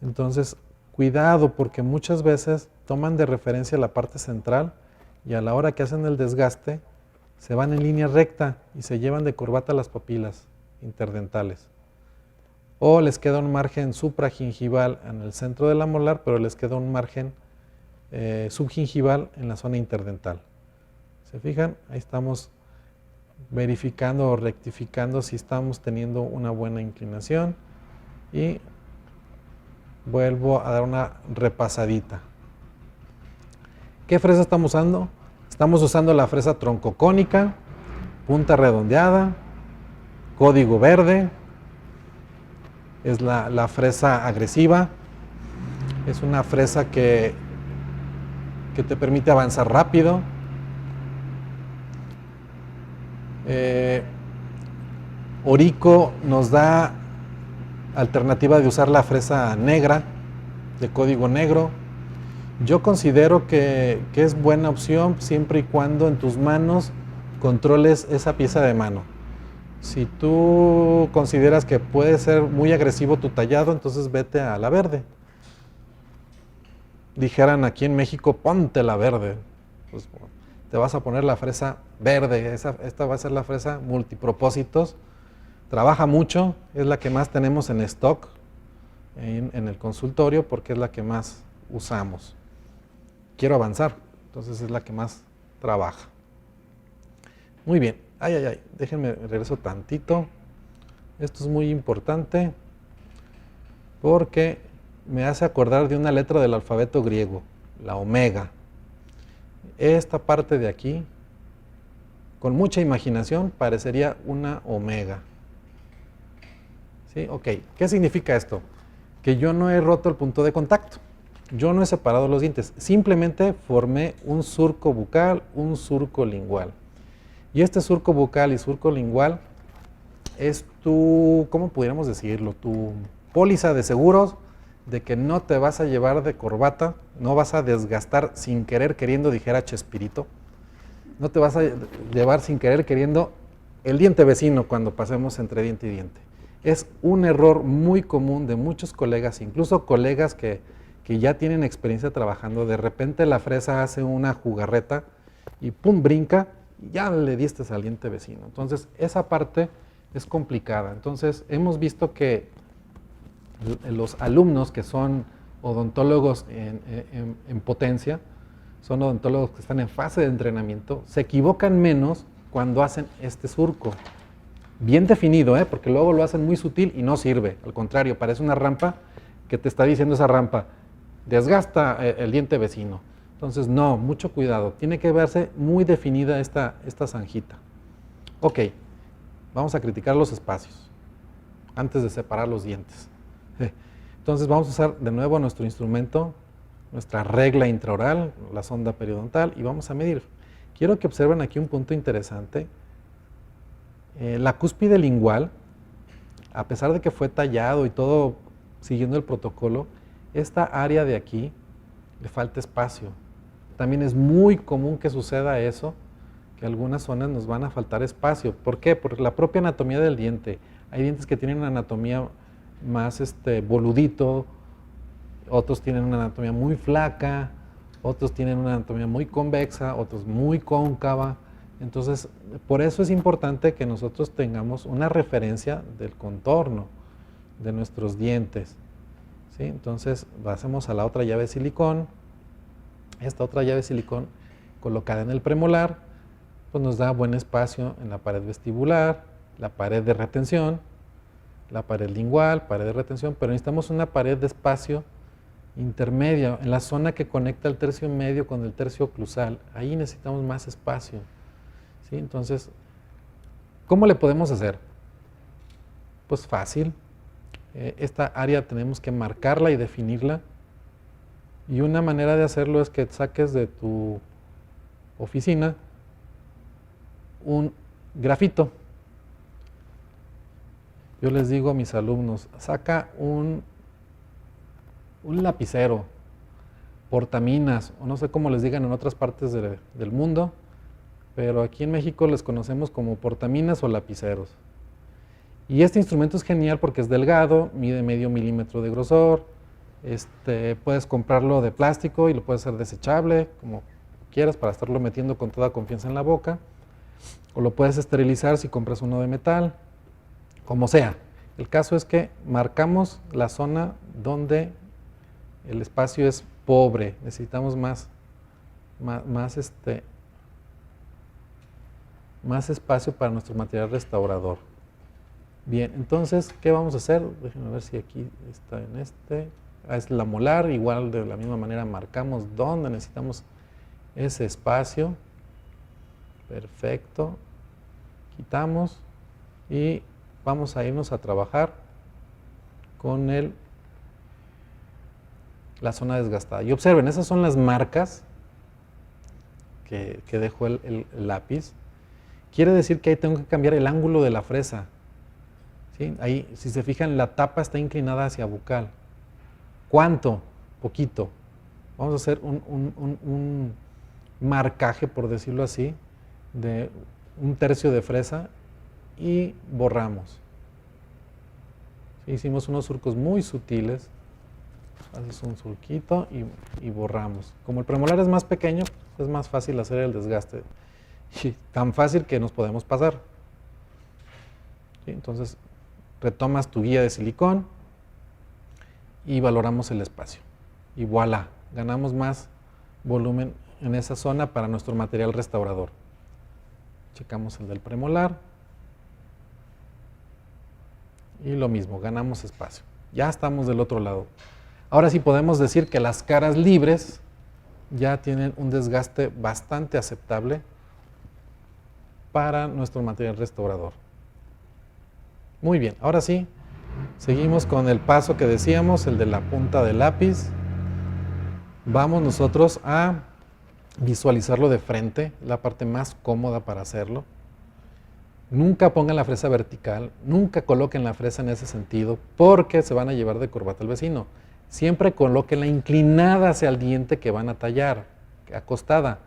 Entonces, cuidado porque muchas veces toman de referencia la parte central y a la hora que hacen el desgaste se van en línea recta y se llevan de corbata las papilas interdentales. O les queda un margen supragingival en el centro de la molar, pero les queda un margen subgingival en la zona interdental. ¿Se fijan? Ahí estamos verificando o rectificando si estamos teniendo una buena inclinación y vuelvo a dar una repasadita. ¿Qué fresa estamos usando? Estamos usando la fresa troncocónica, punta redondeada, código verde, es la fresa agresiva, es una fresa que te permite avanzar rápido. Orico nos da alternativa de usar la fresa negra, de código negro. Yo considero que es buena opción siempre y cuando en tus manos controles esa pieza de mano. Si tú consideras que puede ser muy agresivo tu tallado, entonces vete a la verde. Dijeran aquí en México, ponte la verde. Pues, te vas a poner la fresa verde. Esta va a ser la fresa multipropósitos. Trabaja mucho, es la que más tenemos en stock en el consultorio porque es la que más usamos. Quiero avanzar, entonces es la que más trabaja. Muy bien, déjenme regreso tantito. Esto es muy importante porque me hace acordar de una letra del alfabeto griego, la omega. Esta parte de aquí, con mucha imaginación, parecería una omega. ¿Sí? Ok, ¿qué significa esto? Que yo no he roto el punto de contacto. Yo no he separado los dientes, simplemente formé un surco bucal, un surco lingual. Y este surco bucal y surco lingual es tu, ¿cómo pudiéramos decirlo? Tu póliza de seguros de que no te vas a llevar de corbata, no vas a desgastar sin querer queriendo, dijera Chespirito, no te vas a llevar sin querer queriendo el diente vecino cuando pasemos entre diente y diente. Es un error muy común de muchos colegas, incluso colegas que ya tienen experiencia trabajando. De repente la fresa hace una jugarreta y pum, brinca y ya le diste al diente vecino. Entonces esa parte es complicada. Entonces hemos visto que los alumnos que son odontólogos en potencia, son odontólogos que están en fase de entrenamiento, se equivocan menos cuando hacen este surco. Bien definido, porque luego lo hacen muy sutil y no sirve. Al contrario, parece una rampa que te está diciendo esa rampa, desgasta el diente vecino. Entonces, no, mucho cuidado. Tiene que verse muy definida esta zanjita. Ok, vamos a criticar los espacios antes de separar los dientes. Entonces, vamos a usar de nuevo nuestro instrumento, nuestra regla intraoral, la sonda periodontal, y vamos a medir. Quiero que observen aquí un punto interesante. La cúspide lingual, a pesar de que fue tallado y todo siguiendo el protocolo, esta área de aquí le falta espacio. También es muy común que suceda eso, que algunas zonas nos van a faltar espacio. ¿Por qué? Por la propia anatomía del diente. Hay dientes que tienen una anatomía más boludito, otros tienen una anatomía muy flaca, otros tienen una anatomía muy convexa, otros muy cóncava. Entonces, por eso es importante que nosotros tengamos una referencia del contorno de nuestros dientes. ¿Sí? Entonces, pasemos a la otra llave de silicón. Esta otra llave de silicón colocada en el premolar, pues nos da buen espacio en la pared vestibular, la pared de retención, la pared lingual, pared de retención, pero necesitamos una pared de espacio intermedia, en la zona que conecta el tercio medio con el tercio oclusal. Ahí necesitamos más espacio. ¿Sí? Entonces, ¿cómo le podemos hacer? Pues fácil. Esta área tenemos que marcarla y definirla. Y una manera de hacerlo es que saques de tu oficina un grafito. Yo les digo a mis alumnos, saca un lapicero, portaminas, o no sé cómo les digan en otras partes del mundo, pero aquí en México les conocemos como portaminas o lapiceros. Y este instrumento es genial porque es delgado, mide medio milímetro de grosor, puedes comprarlo de plástico y lo puedes hacer desechable, como quieras, para estarlo metiendo con toda confianza en la boca, o lo puedes esterilizar si compras uno de metal, como sea. El caso es que marcamos la zona donde el espacio es pobre, necesitamos más espacio para nuestro material restaurador. Bien, entonces, ¿qué vamos a hacer? Déjenme ver si aquí está en es la molar, igual de la misma manera marcamos dónde necesitamos ese espacio. Perfecto. Quitamos y vamos a irnos a trabajar con la zona desgastada. Y observen, esas son las marcas que dejó el lápiz. Quiere decir que ahí tengo que cambiar el ángulo de la fresa. ¿Sí? Ahí, si se fijan, la tapa está inclinada hacia bucal. ¿Cuánto? Poquito. Vamos a hacer un marcaje, por decirlo así, de un tercio de fresa y borramos. ¿Sí? Hicimos unos surcos muy sutiles, haces un surquito y borramos. Como el premolar es más pequeño, es más fácil hacer el desgaste. Y tan fácil que nos podemos pasar. ¿Sí? Entonces, retomas tu guía de silicón y valoramos el espacio. Y voilà, ganamos más volumen en esa zona para nuestro material restaurador. Checamos el del premolar. Y lo mismo, ganamos espacio. Ya estamos del otro lado. Ahora sí podemos decir que las caras libres ya tienen un desgaste bastante aceptable para nuestro material restaurador. Muy bien, ahora sí, seguimos con el paso que decíamos, el de la punta del lápiz. Vamos nosotros a visualizarlo de frente, la parte más cómoda para hacerlo. Nunca pongan la fresa vertical, nunca coloquen la fresa en ese sentido, porque se van a llevar de corbata al vecino. Siempre colóquenla inclinada hacia el diente que van a tallar, acostada.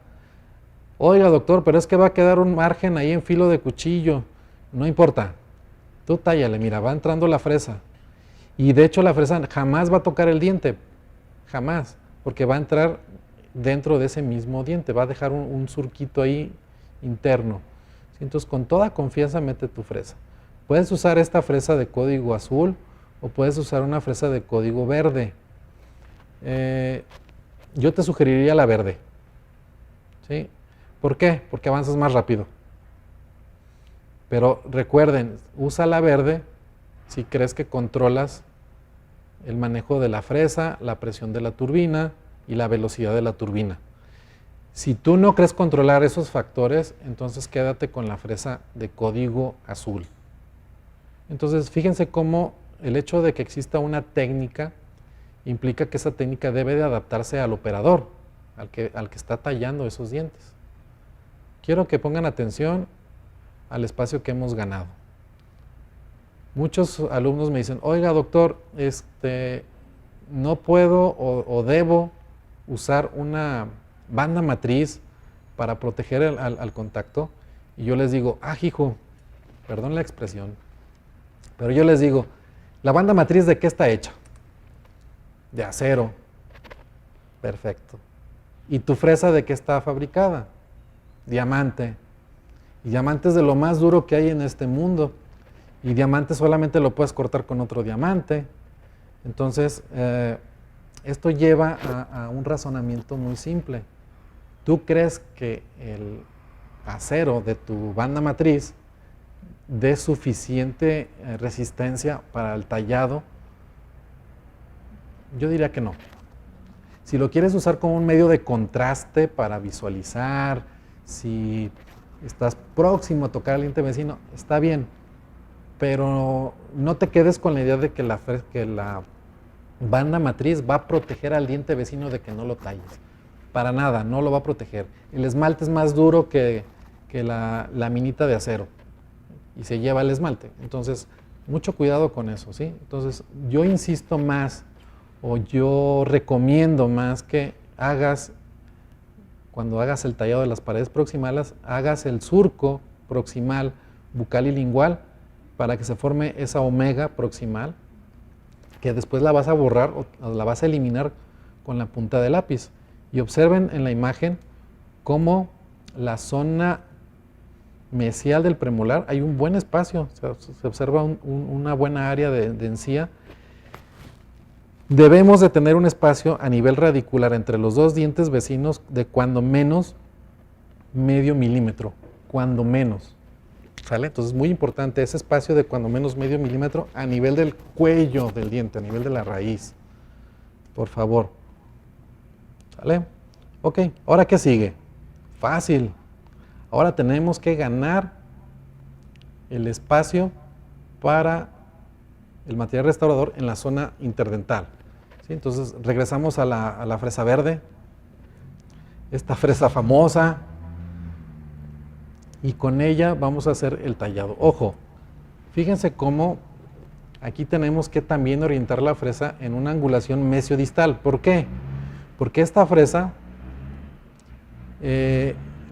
Oiga, doctor, pero es que va a quedar un margen ahí en filo de cuchillo. No importa, tú tállale, mira, va entrando la fresa. Y de hecho la fresa jamás va a tocar el diente, jamás, porque va a entrar dentro de ese mismo diente, va a dejar un surquito ahí interno. Entonces, con toda confianza mete tu fresa. Puedes usar esta fresa de código azul o puedes usar una fresa de código verde. Yo te sugeriría la verde. ¿Sí? ¿Por qué? Porque avanzas más rápido. Pero recuerden, usa la verde si crees que controlas el manejo de la fresa, la presión de la turbina y la velocidad de la turbina. Si tú no crees controlar esos factores, entonces quédate con la fresa de código azul. Entonces, fíjense cómo el hecho de que exista una técnica implica que esa técnica debe de adaptarse al operador, al que está tallando esos dientes. Quiero que pongan atención al espacio que hemos ganado. Muchos alumnos me dicen, oiga doctor, no puedo o debo usar una banda matriz para proteger al contacto. Y yo les digo, hijo, perdón la expresión, pero yo les digo, ¿la banda matriz de qué está hecha? De acero. Perfecto. ¿Y tu fresa de qué está fabricada? Diamante. Y diamante es de lo más duro que hay en este mundo. Y diamante solamente lo puedes cortar con otro diamante. Entonces, esto lleva a un razonamiento muy simple. ¿Tú crees que el acero de tu banda matriz dé suficiente resistencia para el tallado? Yo diría que no. Si lo quieres usar como un medio de contraste para visualizar, si estás próximo a tocar al diente vecino, está bien, pero no te quedes con la idea de que la banda matriz va a proteger al diente vecino de que no lo talles. Para nada, no lo va a proteger. El esmalte es más duro que la laminita de acero y se lleva el esmalte. Entonces, mucho cuidado con eso, ¿sí? Entonces, yo insisto más o yo recomiendo más que cuando hagas el tallado de las paredes proximales, hagas el surco proximal, bucal y lingual para que se forme esa omega proximal que después la vas a borrar o la vas a eliminar con la punta del lápiz. Y observen en la imagen cómo la zona mesial del premolar hay un buen espacio, se observa una buena área de encía. Debemos de tener un espacio a nivel radicular entre los dos dientes vecinos de cuando menos medio milímetro, cuando menos. ¿Sale? Entonces es muy importante ese espacio de cuando menos medio milímetro a nivel del cuello del diente, a nivel de la raíz. Por favor. ¿Sale? Ok, ¿ahora qué sigue? Fácil. Ahora tenemos que ganar el espacio para el material restaurador en la zona interdental. ¿Sí? Entonces regresamos a la fresa verde, esta fresa famosa, y con ella vamos a hacer el tallado. Ojo, fíjense cómo aquí tenemos que también orientar la fresa en una angulación mesiodistal. ¿Por qué? Porque esta fresa,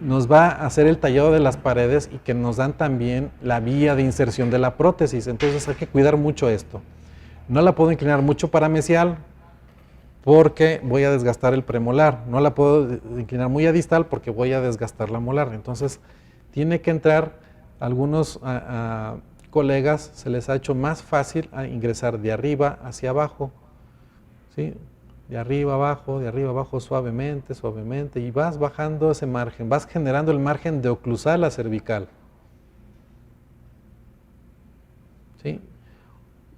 nos va a hacer el tallado de las paredes y que nos dan también la vía de inserción de la prótesis. Entonces hay que cuidar mucho esto. No la puedo inclinar mucho paramecial porque voy a desgastar el premolar. No la puedo inclinar muy a distal porque voy a desgastar la molar. Entonces tiene que entrar, algunos colegas se les ha hecho más fácil a ingresar de arriba hacia abajo, ¿sí? De arriba abajo, suavemente, suavemente, y vas bajando ese margen, vas generando el margen de oclusal a cervical. ¿Sí?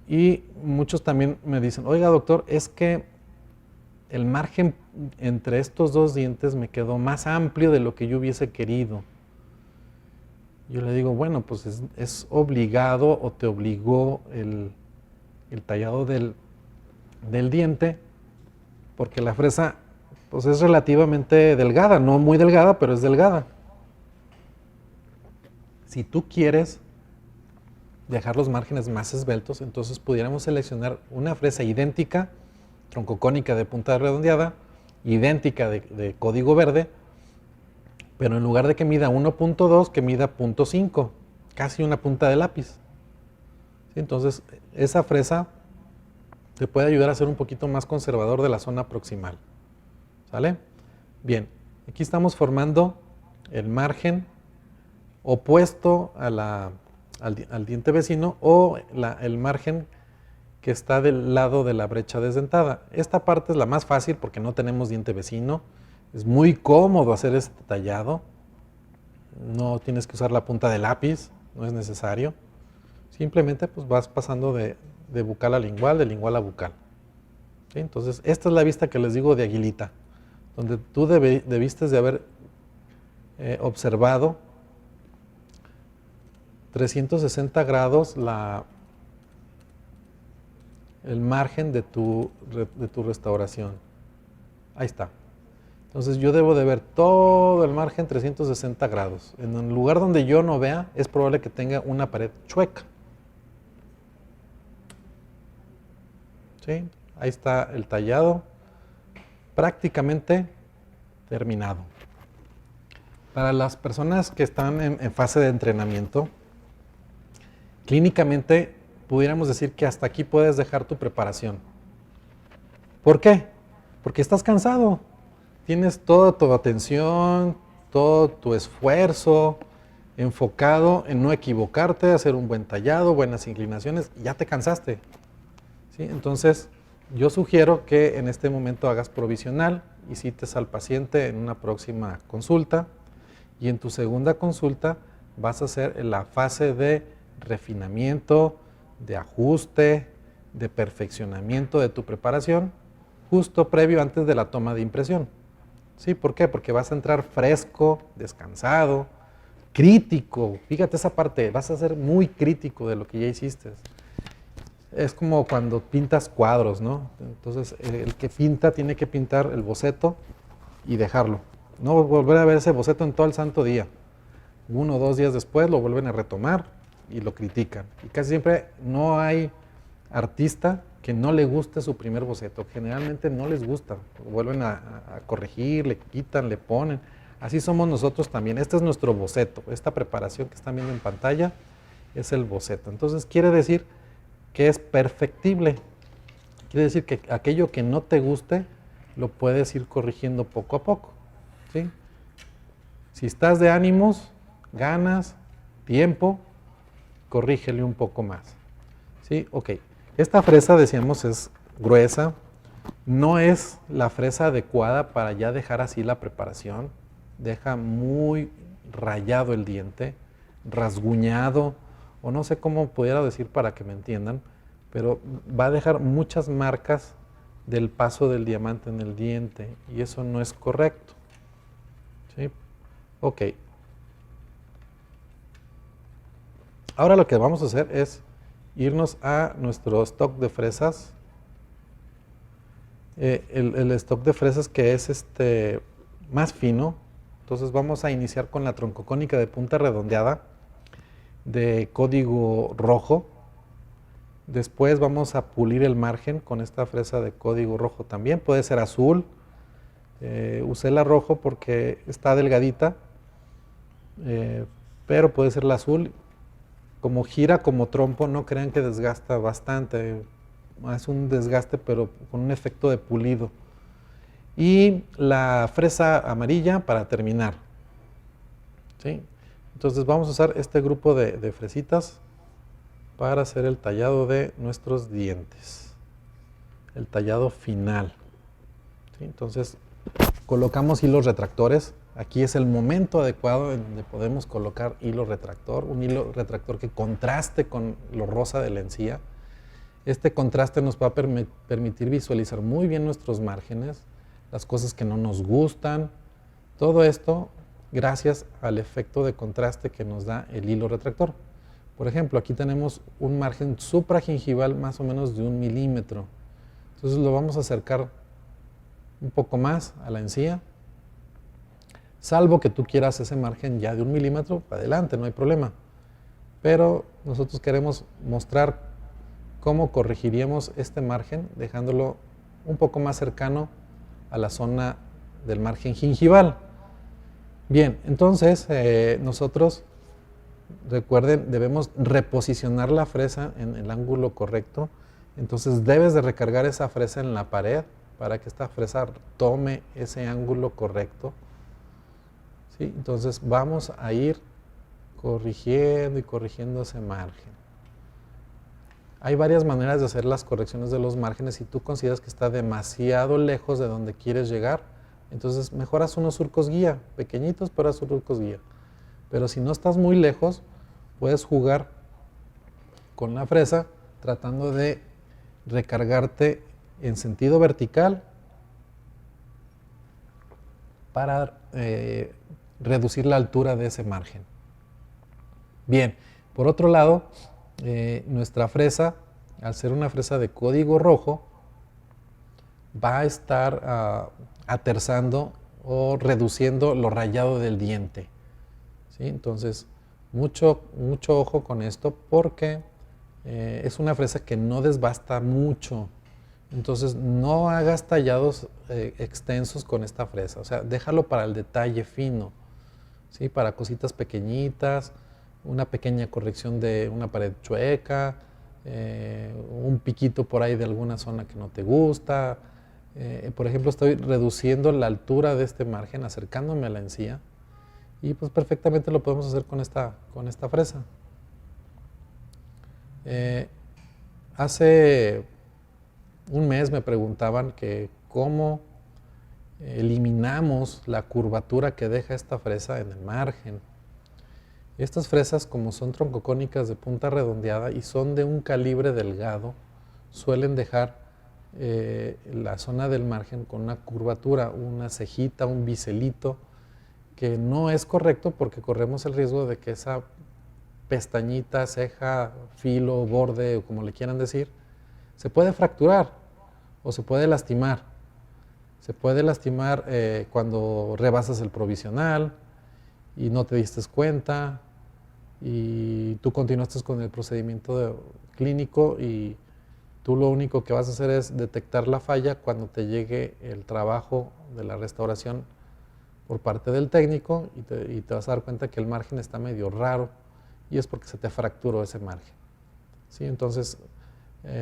Y muchos también me dicen, oiga doctor, es que el margen entre estos dos dientes me quedó más amplio de lo que yo hubiese querido. Yo le digo, bueno, pues es obligado o te obligó el tallado del diente, porque la fresa pues es relativamente delgada, no muy delgada, pero es delgada. Si tú quieres dejar los márgenes más esbeltos, entonces pudiéramos seleccionar una fresa idéntica, troncocónica de punta redondeada, idéntica de código verde, pero en lugar de que mida 1.2, que mida 0.5, casi una punta de lápiz. ¿Sí? Entonces, esa fresa te puede ayudar a ser un poquito más conservador de la zona proximal. ¿Sale? Bien, aquí estamos formando el margen opuesto al diente vecino o el margen que está del lado de la brecha desdentada. Esta parte es la más fácil porque no tenemos diente vecino. Es muy cómodo hacer este tallado. No tienes que usar la punta de lápiz, no es necesario. Simplemente pues vas pasando de bucal a lingual, de lingual a bucal. ¿Sí? Entonces, esta es la vista que les digo de aguilita, donde tú debiste de haber observado 360 grados el margen de tu restauración. Ahí está. Entonces yo debo de ver todo el margen 360 grados. En un lugar donde yo no vea, es probable que tenga una pared chueca. ¿Sí? Ahí está el tallado, prácticamente terminado. Para las personas que están en fase de entrenamiento, clínicamente pudiéramos decir que hasta aquí puedes dejar tu preparación. ¿Por qué? Porque estás cansado. Tienes toda tu atención, todo tu esfuerzo enfocado en no equivocarte, hacer un buen tallado, buenas inclinaciones, y ya te cansaste. ¿Sí? Entonces, yo sugiero que en este momento hagas provisional y cites al paciente en una próxima consulta, y en tu segunda consulta vas a hacer la fase de refinamiento, de ajuste, de perfeccionamiento de tu preparación, justo previo antes de la toma de impresión. ¿Sí? ¿Por qué? Porque vas a entrar fresco, descansado, crítico. Fíjate esa parte, vas a ser muy crítico de lo que ya hiciste. Es como cuando pintas cuadros, ¿no? Entonces, el que pinta tiene que pintar el boceto y dejarlo. No volver a ver ese boceto en todo el santo día. 1 o 2 días después lo vuelven a retomar y lo critican. Y casi siempre no hay artista que no le guste su primer boceto. Generalmente no les gusta. Vuelven a corregir, le quitan, le ponen. Así somos nosotros también. Este es nuestro boceto. Esta preparación que están viendo en pantalla es el boceto. Entonces quiere decir que es perfectible. Quiere decir que aquello que no te guste lo puedes ir corrigiendo poco a poco. ¿Sí? Si estás de ánimos, ganas, tiempo, corrígele un poco más. ¿Sí? Ok. Esta fresa, decíamos, es gruesa. No es la fresa adecuada para ya dejar así la preparación. Deja muy rayado el diente, rasguñado, o no sé cómo pudiera decir para que me entiendan, pero va a dejar muchas marcas del paso del diamante en el diente, y eso no es correcto. ¿Sí? Ok. Ahora lo que vamos a hacer es irnos a nuestro stock de fresas. El stock de fresas que es más fino. Entonces vamos a iniciar con la troncocónica de punta redondeada de código rojo. Después vamos a pulir el margen con esta fresa de código rojo también. Puede ser azul. Usé la rojo porque está delgadita pero puede ser la azul. Como gira como trompo, no crean que desgasta bastante, es un desgaste pero con un efecto de pulido. Y la fresa amarilla para terminar. ¿Sí? Entonces vamos a usar este grupo de fresitas para hacer el tallado de nuestros dientes, el tallado final. ¿Sí? Entonces colocamos hilos retractores. Aquí es el momento adecuado en donde podemos colocar hilo retractor, un hilo retractor que contraste con lo rosa de la encía. Este contraste nos va a permitir visualizar muy bien nuestros márgenes, las cosas que no nos gustan, todo esto gracias al efecto de contraste que nos da el hilo retractor. Por ejemplo, aquí tenemos un margen supragingival más o menos de 1 milímetro. Entonces lo vamos a acercar un poco más a la encía. Salvo que tú quieras ese margen ya de 1 milímetro, adelante, no hay problema. Pero nosotros queremos mostrar cómo corregiríamos este margen dejándolo un poco más cercano a la zona del margen gingival. Bien, entonces nosotros, recuerden, debemos reposicionar la fresa en el ángulo correcto. Entonces debes de recargar esa fresa en la pared para que esta fresa tome ese ángulo correcto. ¿Sí? Entonces vamos a ir corrigiendo y corrigiendo ese margen. Hay varias maneras de hacer las correcciones de los márgenes. Si tú consideras que está demasiado lejos de donde quieres llegar, entonces mejor haz unos surcos guía, pequeñitos, pero haz surcos guía. Pero si no estás muy lejos, puedes jugar con la fresa tratando de recargarte en sentido vertical para reducir la altura de ese margen. Bien, por otro lado, nuestra fresa, al ser una fresa de código rojo, va a estar aterzando o reduciendo lo rayado del diente. ¿Sí? Entonces, mucho ojo con esto porque es una fresa que no desbasta mucho. Entonces, no hagas tallados extensos con esta fresa. O sea, déjalo para el detalle fino, ¿sí? Para cositas pequeñitas, una pequeña corrección de una pared chueca, un piquito por ahí de alguna zona que no te gusta. Por ejemplo, estoy reduciendo la altura de este margen, acercándome a la encía, y pues perfectamente lo podemos hacer con esta fresa. Hace un mes me preguntaban que cómo eliminamos la curvatura que deja esta fresa en el margen. Estas fresas, como son troncocónicas de punta redondeada y son de un calibre delgado, suelen dejar la zona del margen con una curvatura, una cejita, un biselito, que no es correcto porque corremos el riesgo de que esa pestañita, ceja, filo, borde o como le quieran decir, se puede fracturar o se puede lastimar. Se puede lastimar cuando rebasas el provisional y no te diste cuenta y tú continuaste con el procedimiento clínico y tú lo único que vas a hacer es detectar la falla cuando te llegue el trabajo de la restauración por parte del técnico y te vas a dar cuenta que el margen está medio raro y es porque se te fracturó ese margen. ¿Sí? Entonces,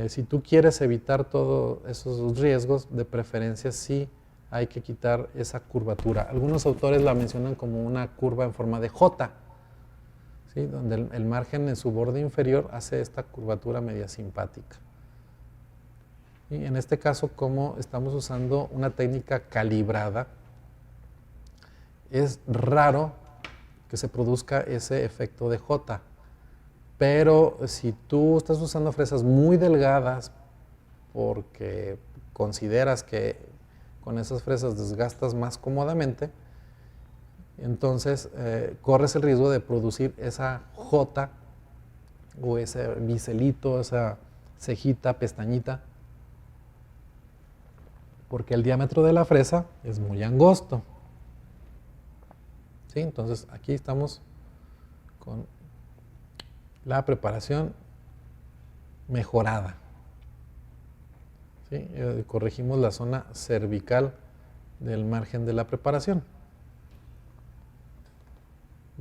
si tú quieres evitar todos esos riesgos, de preferencia sí hay que quitar esa curvatura. Algunos autores la mencionan como una curva en forma de J, ¿sí? Donde el margen en su borde inferior hace esta curvatura media simpática. Y en este caso, como estamos usando una técnica calibrada, es raro que se produzca ese efecto de J. Pero si tú estás usando fresas muy delgadas porque consideras que con esas fresas desgastas más cómodamente, entonces corres el riesgo de producir esa J o ese biselito, esa cejita, pestañita, porque el diámetro de la fresa es muy angosto. ¿Sí? Entonces aquí estamos con la preparación mejorada. ¿Sí? Corregimos la zona cervical del margen de la preparación.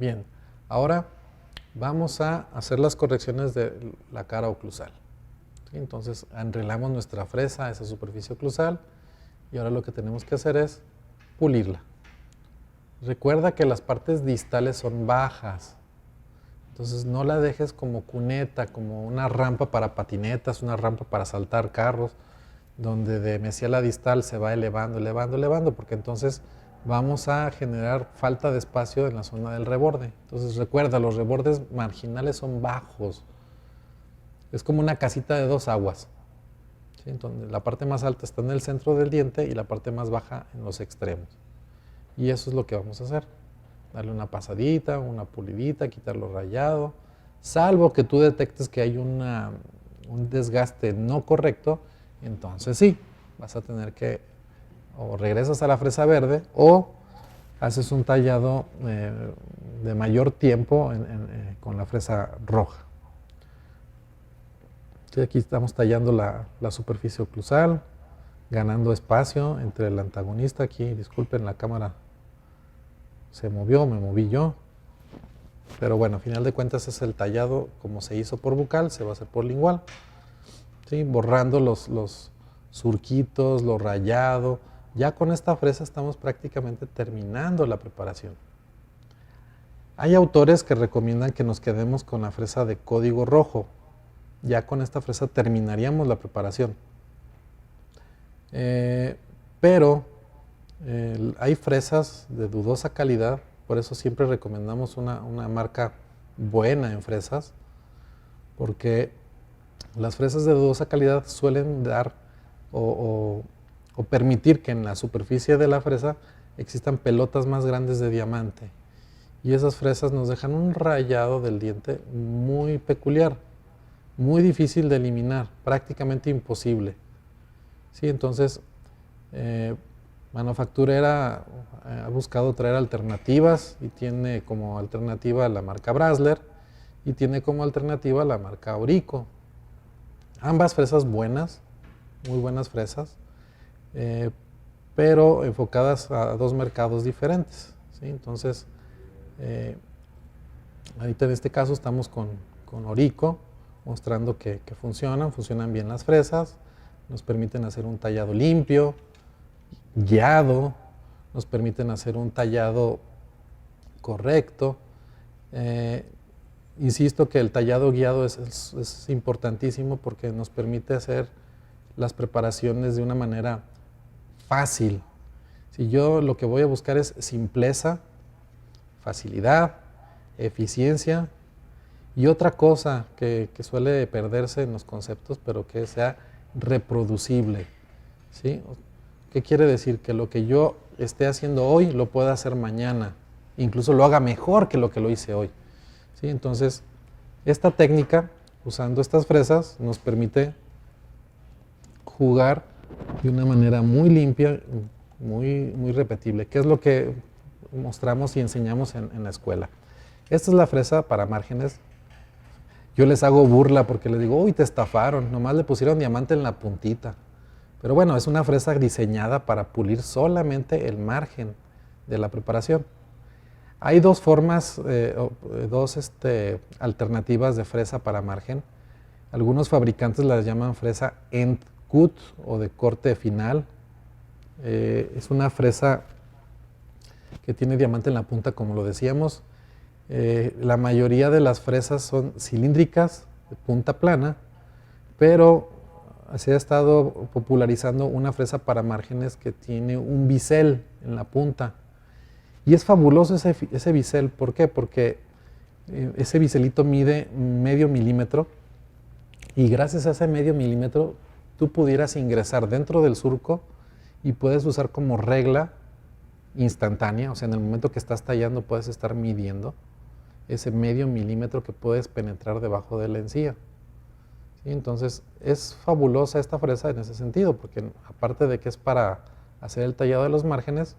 Bien, ahora vamos a hacer las correcciones de la cara oclusal. ¿Sí? Entonces enrelamos nuestra fresa a esa superficie oclusal y ahora lo que tenemos que hacer es pulirla. Recuerda que las partes distales son bajas, entonces no la dejes como cuneta, como una rampa para patinetas, una rampa para saltar carros, donde de mesiala distal se va elevando, elevando, elevando, porque entonces vamos a generar falta de espacio en la zona del reborde. Entonces recuerda, los rebordes marginales son bajos. Es como una casita de dos aguas. ¿Sí? Entonces, la parte más alta está en el centro del diente y la parte más baja en los extremos. Y eso es lo que vamos a hacer. Darle una pasadita, una pulidita, quitarlo rayado. Salvo que tú detectes que hay un desgaste no correcto, entonces sí, vas a tener que o regresas a la fresa verde o haces un tallado de mayor tiempo con la fresa roja. Sí, aquí estamos tallando la superficie oclusal, ganando espacio entre el antagonista. Aquí, disculpen, la cámara se movió, me moví yo. Pero bueno, a final de cuentas es el tallado como se hizo por bucal, se va a hacer por lingual. ¿Sí? Borrando los surquitos, lo rayado. Ya con esta fresa estamos prácticamente terminando la preparación. Hay autores que recomiendan que nos quedemos con la fresa de código rojo. Ya con esta fresa terminaríamos la preparación. Pero hay fresas de dudosa calidad, por eso siempre recomendamos una marca buena en fresas, porque las fresas de dudosa calidad suelen dar o permitir que en la superficie de la fresa existan pelotas más grandes de diamante. Y esas fresas nos dejan un rayado del diente muy peculiar, muy difícil de eliminar, prácticamente imposible. ¿Sí? Entonces, manufacturera ha buscado traer alternativas y tiene como alternativa la marca Brasler y tiene como alternativa la marca Aurico. Ambas fresas buenas, muy buenas fresas, pero enfocadas a dos mercados diferentes. ¿Sí? Entonces, ahorita en este caso estamos con Aurico, mostrando que funcionan bien las fresas, nos permiten hacer un tallado limpio, guiado, nos permiten hacer un tallado correcto. Insisto que el tallado guiado es importantísimo porque nos permite hacer las preparaciones de una manera fácil. Si yo lo que voy a buscar es simpleza, facilidad, eficiencia y otra cosa que suele perderse en los conceptos, pero que sea reproducible. ¿Sí? ¿Qué quiere decir? Que lo que yo esté haciendo hoy lo pueda hacer mañana, incluso lo haga mejor que lo que lo hice hoy. ¿Sí? Entonces, esta técnica, usando estas fresas, nos permite jugar de una manera muy limpia, muy repetible, que es lo que mostramos y enseñamos en la escuela. Esta es la fresa para márgenes. Yo les hago burla porque les digo, uy, te estafaron, nomás le pusieron diamante en la puntita. Pero bueno, es una fresa diseñada para pulir solamente el margen de la preparación. Hay dos formas, dos alternativas de fresa para margen. Algunos fabricantes las llaman fresa end cut o de corte final. Es una fresa que tiene diamante en la punta, como lo decíamos. La mayoría de las fresas son cilíndricas, de punta plana, pero se ha estado popularizando una fresa para márgenes que tiene un bisel en la punta. Y es fabuloso ese bisel. ¿Por qué? Porque ese biselito mide medio milímetro y gracias a ese medio milímetro tú pudieras ingresar dentro del surco y puedes usar como regla instantánea, o sea, en el momento que estás tallando puedes estar midiendo ese medio milímetro que puedes penetrar debajo de la encía. ¿Sí? Entonces es fabulosa esta fresa en ese sentido, porque aparte de que es para hacer el tallado de los márgenes,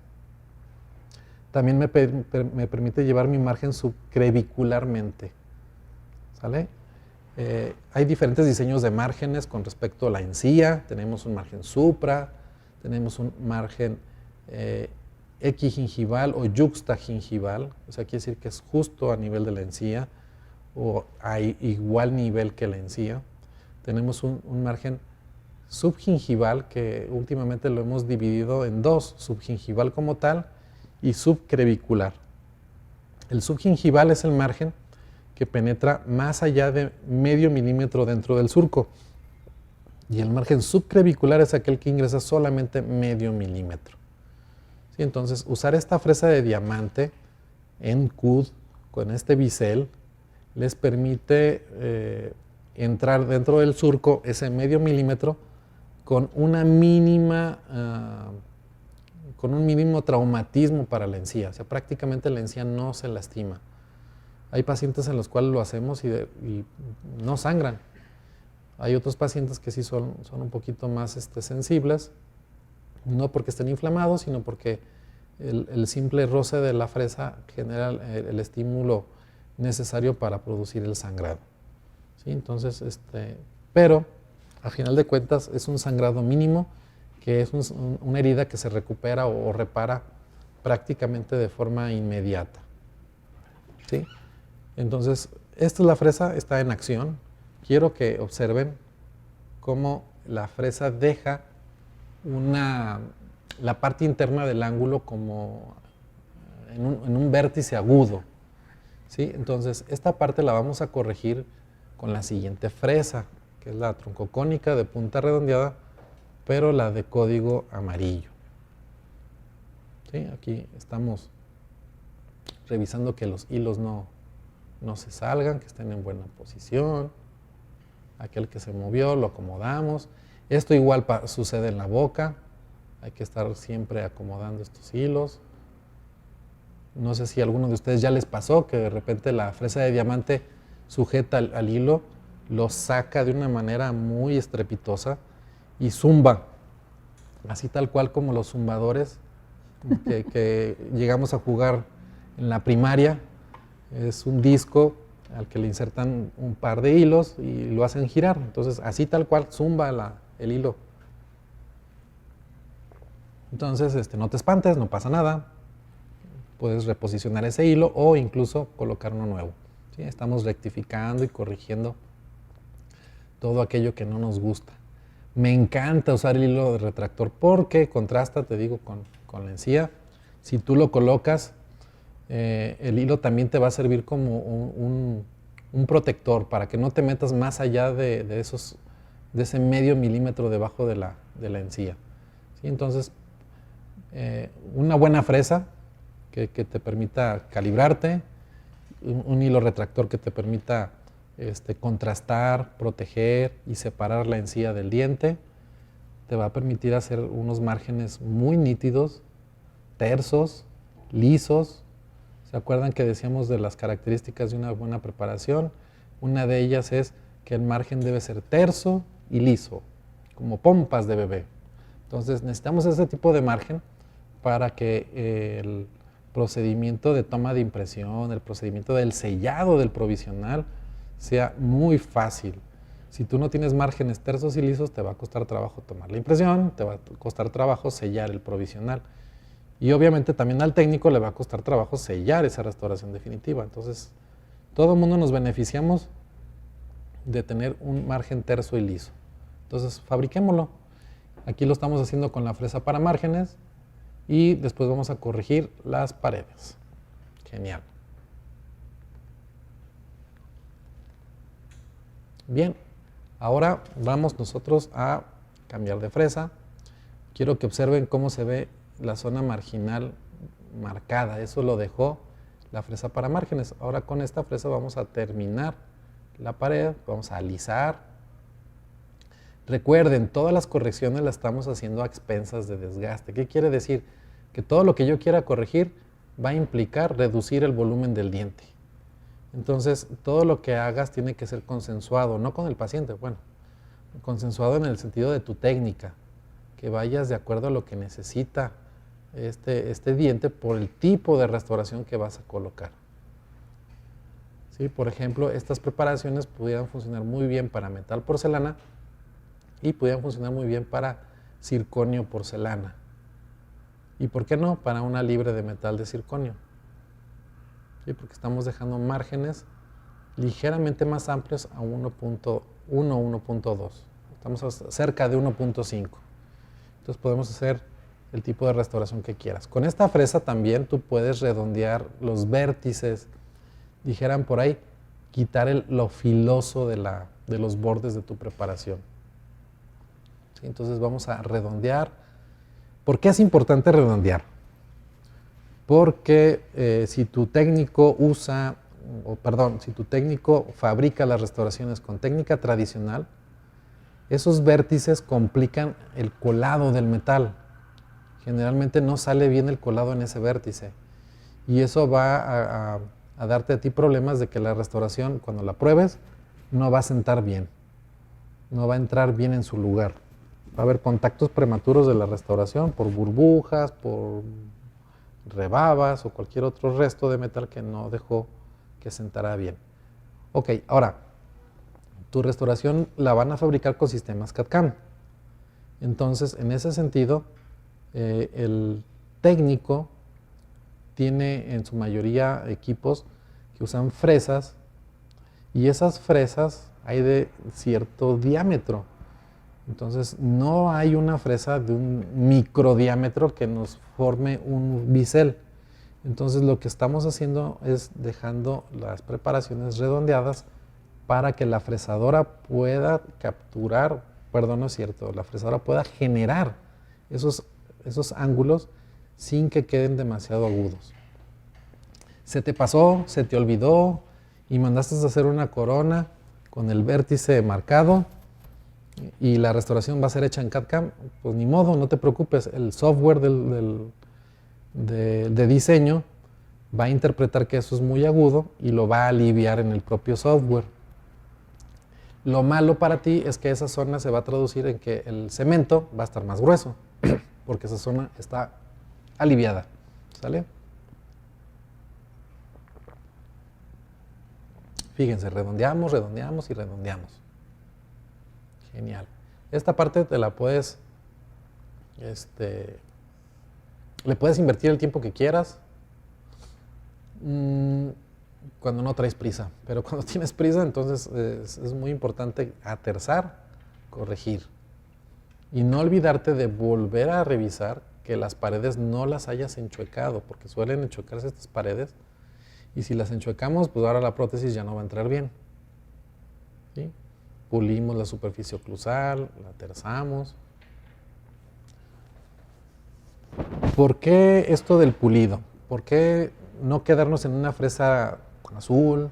también me permite llevar mi margen subcrevicularmente. ¿Sale? Hay diferentes diseños de márgenes con respecto a la encía. Tenemos un margen supra, tenemos un margen equigingival o yuxtagingival, o sea, quiere decir que es justo a nivel de la encía o a igual nivel que la encía. Tenemos un margen subgingival que últimamente lo hemos dividido en dos, subgingival como tal y subcrevicular. El subgingival es el margen que penetra más allá de medio milímetro dentro del surco y el margen subcrevicular es aquel que ingresa solamente medio milímetro. ¿Sí? Entonces, usar esta fresa de diamante en CUD con este bisel les permite entrar dentro del surco ese medio milímetro con una mínima, con un mínimo traumatismo para la encía. O sea, prácticamente la encía no se lastima. Hay pacientes en los cuales lo hacemos y no sangran. Hay otros pacientes que sí son un poquito más sensibles, no porque estén inflamados, sino porque el simple roce de la fresa genera el estímulo necesario para producir el sangrado. ¿Sí? Entonces, pero a final de cuentas es un sangrado mínimo, que es una herida que se recupera o repara prácticamente de forma inmediata. ¿Sí? Entonces, esta es la fresa, está en acción. Quiero que observen cómo la fresa deja la parte interna del ángulo como en un vértice agudo. ¿Sí? Entonces, esta parte la vamos a corregir con la siguiente fresa, que es la troncocónica de punta redondeada, pero la de código amarillo. ¿Sí? Aquí estamos revisando que los hilos no se salgan, que estén en buena posición. Aquel que se movió lo acomodamos. Esto igual sucede en la boca. Hay que estar siempre acomodando estos hilos. No sé si a alguno de ustedes ya les pasó que de repente la fresa de diamante sujeta al hilo, lo saca de una manera muy estrepitosa y zumba, así tal cual como los zumbadores que llegamos a jugar en la primaria. Es un disco al que le insertan un par de hilos y lo hacen girar. Entonces, así tal cual zumba el hilo. Entonces, no te espantes, no pasa nada. Puedes reposicionar ese hilo o incluso colocar uno nuevo. ¿Sí? Estamos rectificando y corrigiendo todo aquello que no nos gusta. Me encanta usar el hilo de retractor porque contrasta, te digo, con la encía. Si tú lo colocas, el hilo también te va a servir como un protector para que no te metas más allá de ese medio milímetro debajo de la encía. ¿Sí? Entonces, una buena fresa que te permita calibrarte, un hilo retractor que te permita contrastar, proteger y separar la encía del diente, te va a permitir hacer unos márgenes muy nítidos, tersos, lisos. ¿Se acuerdan que decíamos de las características de una buena preparación? Una de ellas es que el margen debe ser terso y liso, como pompas de bebé. Entonces necesitamos ese tipo de margen para que el procedimiento de toma de impresión, el procedimiento del sellado del provisional sea muy fácil. Si tú no tienes márgenes tersos y lisos, te va a costar trabajo tomar la impresión, te va a costar trabajo sellar el provisional. Y obviamente también al técnico le va a costar trabajo sellar esa restauración definitiva. Entonces, todo el mundo nos beneficiamos de tener un margen terso y liso. Entonces, fabriquémoslo. Aquí lo estamos haciendo con la fresa para márgenes y después vamos a corregir las paredes. Genial. Bien, ahora vamos nosotros a cambiar de fresa. Quiero que observen cómo se ve la zona marginal marcada. Eso lo dejó la fresa para márgenes. Ahora con esta fresa vamos a terminar la pared, vamos a alisar. Recuerden, todas las correcciones las estamos haciendo a expensas de desgaste. ¿Qué quiere decir? Que todo lo que yo quiera corregir va a implicar reducir el volumen del diente. Entonces, todo lo que hagas tiene que ser consensuado, no con el paciente, bueno, consensuado en el sentido de tu técnica, que vayas de acuerdo a lo que necesita este diente por el tipo de restauración que vas a colocar. ¿Sí? Por ejemplo, estas preparaciones pudieran funcionar muy bien para metal porcelana y pudieran funcionar muy bien para circonio porcelana. ¿Y por qué no? Para una libre de metal de circonio. ¿Sí? Porque estamos dejando márgenes ligeramente más amplios a 1.1, 1.2. Estamos cerca de 1.5. Entonces podemos hacer el tipo de restauración que quieras. Con esta fresa también tú puedes redondear los vértices, dijeran por ahí, quitar lo filoso de los bordes de tu preparación. ¿Sí? Entonces vamos a redondear. ¿Por qué es importante redondear? Porque si tu técnico si tu técnico fabrica las restauraciones con técnica tradicional, esos vértices complican el colado del metal. Generalmente no sale bien el colado en ese vértice. Y eso va a darte a ti problemas de que la restauración, cuando la pruebes, no va a sentar bien. No va a entrar bien en su lugar. Va a haber contactos prematuros de la restauración por burbujas, por rebabas o cualquier otro resto de metal que no dejó que sentara bien. Ok, ahora, tu restauración la van a fabricar con sistemas CAD/CAM. Entonces, en ese sentido, el técnico tiene en su mayoría equipos que usan fresas y esas fresas hay de cierto diámetro. Entonces, no hay una fresa de un microdiámetro que nos forme un bisel. Entonces, lo que estamos haciendo es dejando las preparaciones redondeadas para que la fresadora pueda capturar, perdón, no es cierto, la fresadora pueda generar esos ángulos sin que queden demasiado agudos. Se te pasó, se te olvidó y mandaste a hacer una corona con el vértice marcado y la restauración va a ser hecha en CAD/CAM, pues ni modo, no te preocupes, el software de diseño va a interpretar que eso es muy agudo y lo va a aliviar en el propio software. Lo malo para ti es que esa zona se va a traducir en que el cemento va a estar más grueso, porque esa zona está aliviada, ¿sale? Fíjense, redondeamos, redondeamos y redondeamos. Genial. Esta parte te la puedes, le puedes invertir el tiempo que quieras cuando no traes prisa. Pero cuando tienes prisa, entonces es muy importante aterzar, corregir. Y no olvidarte de volver a revisar que las paredes no las hayas enchuecado, porque suelen enchuecarse estas paredes. Y si las enchuecamos, pues ahora la prótesis ya no va a entrar bien. ¿Sí? Pulimos la superficie oclusal, la aterzamos. ¿Por qué esto del pulido? ¿Por qué no quedarnos en una fresa azul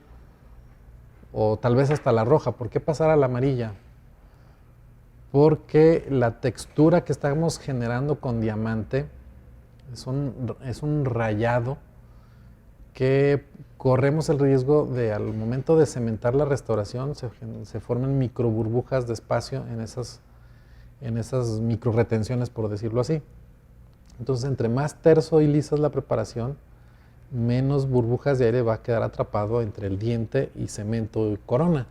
o tal vez hasta la roja? ¿Por qué pasar a la amarilla? Porque la textura que estamos generando con diamante es un rayado que corremos el riesgo de al momento de cementar la restauración se formen micro burbujas de espacio en esas micro retenciones, por decirlo así. Entonces, entre más terso y lisa es la preparación, menos burbujas de aire va a quedar atrapado entre el diente y cemento y corona.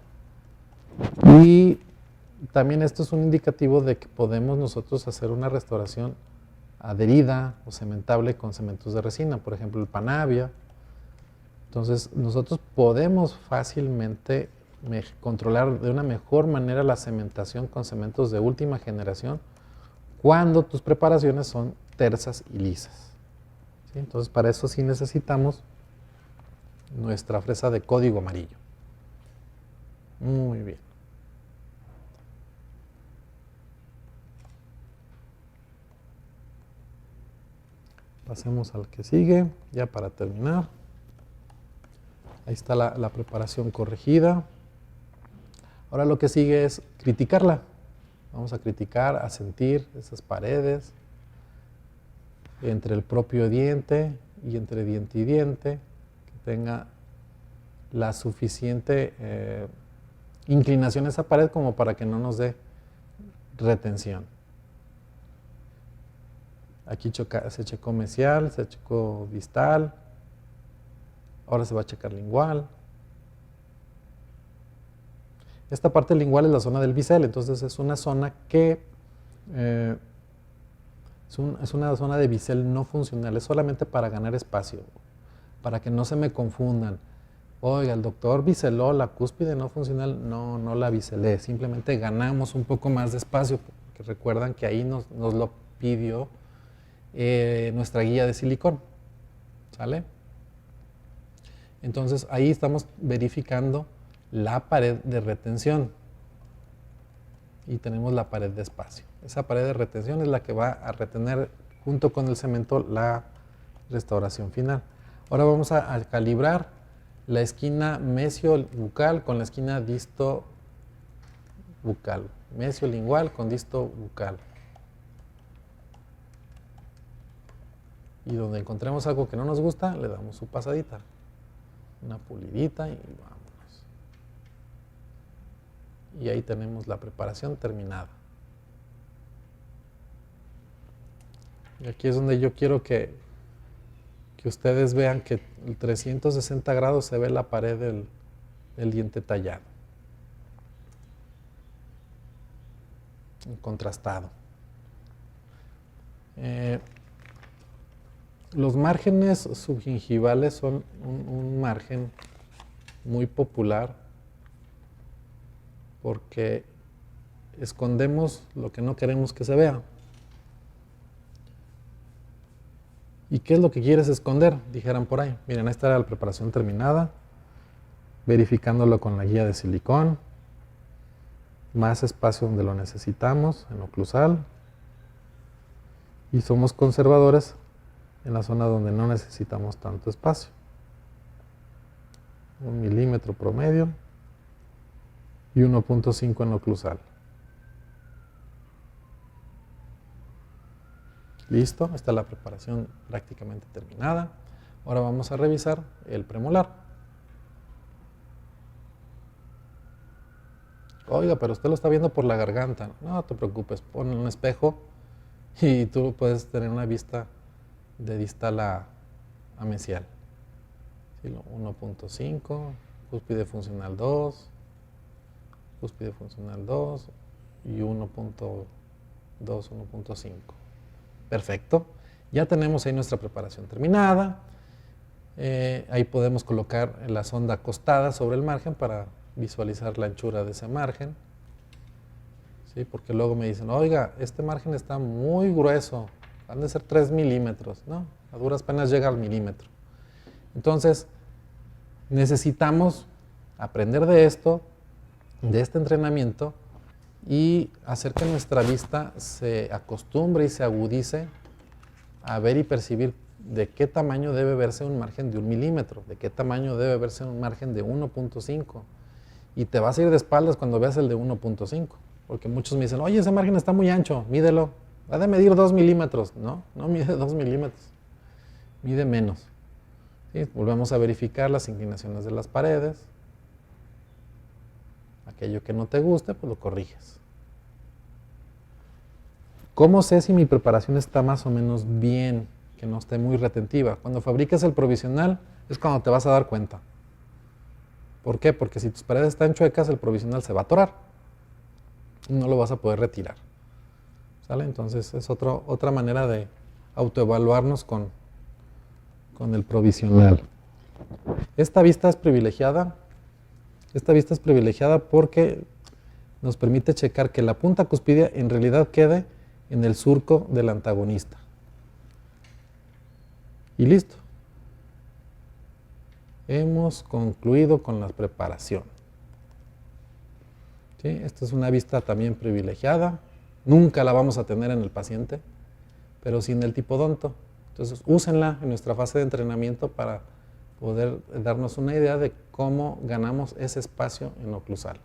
Y también esto es un indicativo de que podemos nosotros hacer una restauración adherida o cementable con cementos de resina, por ejemplo el Panavia. Entonces nosotros podemos fácilmente controlar de una mejor manera la cementación con cementos de última generación cuando tus preparaciones son tersas y lisas. ¿Sí? Entonces para eso sí necesitamos nuestra fresa de código amarillo. Muy bien. Pasemos al que sigue, ya para terminar. Ahí está la preparación corregida. Ahora lo que sigue es criticarla. Vamos a criticar, a sentir esas paredes entre el propio diente y entre diente y diente, que tenga la suficiente inclinación a esa pared como para que no nos dé retención. Aquí se checó mesial, se checó distal, ahora se va a checar lingual. Esta parte lingual es la zona del bisel, entonces es una zona que Es una zona de bisel no funcional, es solamente para ganar espacio, para que no se me confundan. Oiga, el doctor biseló la cúspide no funcional. No, no la biselé, simplemente ganamos un poco más de espacio, porque recuerdan que ahí nos lo pidió nuestra guía de silicón, ¿sale? Entonces ahí estamos verificando la pared de retención y tenemos la pared de espacio. Esa pared de retención es la que va a retener junto con el cemento la restauración final. Ahora vamos a calibrar la esquina mesio-bucal con la esquina disto-bucal. Mesio-lingual con disto-bucal. Y donde encontremos algo que no nos gusta, le damos su pasadita. Una pulidita y vámonos. Y ahí tenemos la preparación terminada. Y aquí es donde yo quiero que ustedes vean que el 360 grados se ve la pared del diente tallado. Contrastado. Los márgenes subgingivales son un margen muy popular porque escondemos lo que no queremos que se vea. ¿Y qué es lo que quieres esconder? Dijeran por ahí. Miren, esta era la preparación terminada, verificándolo con la guía de silicón, más espacio donde lo necesitamos, en oclusal, y somos conservadores en la zona donde no necesitamos tanto espacio. 1 milímetro promedio y 1.5 en oclusal. Listo, está la preparación prácticamente terminada. Ahora vamos a revisar el premolar. Oiga, pero usted lo está viendo por la garganta. No te preocupes, pon un espejo y tú puedes tener una vista de distal a mesial. 1.5, cúspide funcional 2, cúspide funcional 2 y 1.2, 1.5. Perfecto, ya tenemos ahí nuestra preparación terminada. Ahí podemos colocar la sonda acostada sobre el margen para visualizar la anchura de ese margen. ¿Sí? Porque luego me dicen, oiga, este margen está muy grueso, han de ser 3 milímetros. No, a duras penas llega al milímetro. Entonces, necesitamos aprender de esto, de este entrenamiento, y hacer que nuestra vista se acostumbre y se agudice a ver y percibir de qué tamaño debe verse un margen de 1 milímetro, de qué tamaño debe verse un margen de 1.5. Y te vas a ir de espaldas cuando veas el de 1.5, porque muchos me dicen, oye, ese margen está muy ancho, mídelo, ha de medir 2 milímetros. No, no mide 2 milímetros, mide menos. ¿Sí? Volvemos a verificar las inclinaciones de las paredes. Aquello que no te guste, pues lo corriges. ¿Cómo sé si mi preparación está más o menos bien, que no esté muy retentiva? Cuando fabriques el provisional es cuando te vas a dar cuenta. ¿Por qué? Porque si tus paredes están chuecas, el provisional se va a atorar y no lo vas a poder retirar. ¿Sale? Entonces es otra manera de autoevaluarnos con el provisional. Esta vista es privilegiada. Esta vista es privilegiada porque nos permite checar que la punta cuspidia en realidad quede en el surco del antagonista. Y listo. Hemos concluido con la preparación. ¿Sí? Esta es una vista también privilegiada. Nunca la vamos a tener en el paciente, pero sí en el tipodonto. Entonces, úsenla en nuestra fase de entrenamiento para poder darnos una idea de cómo ganamos ese espacio en oclusal.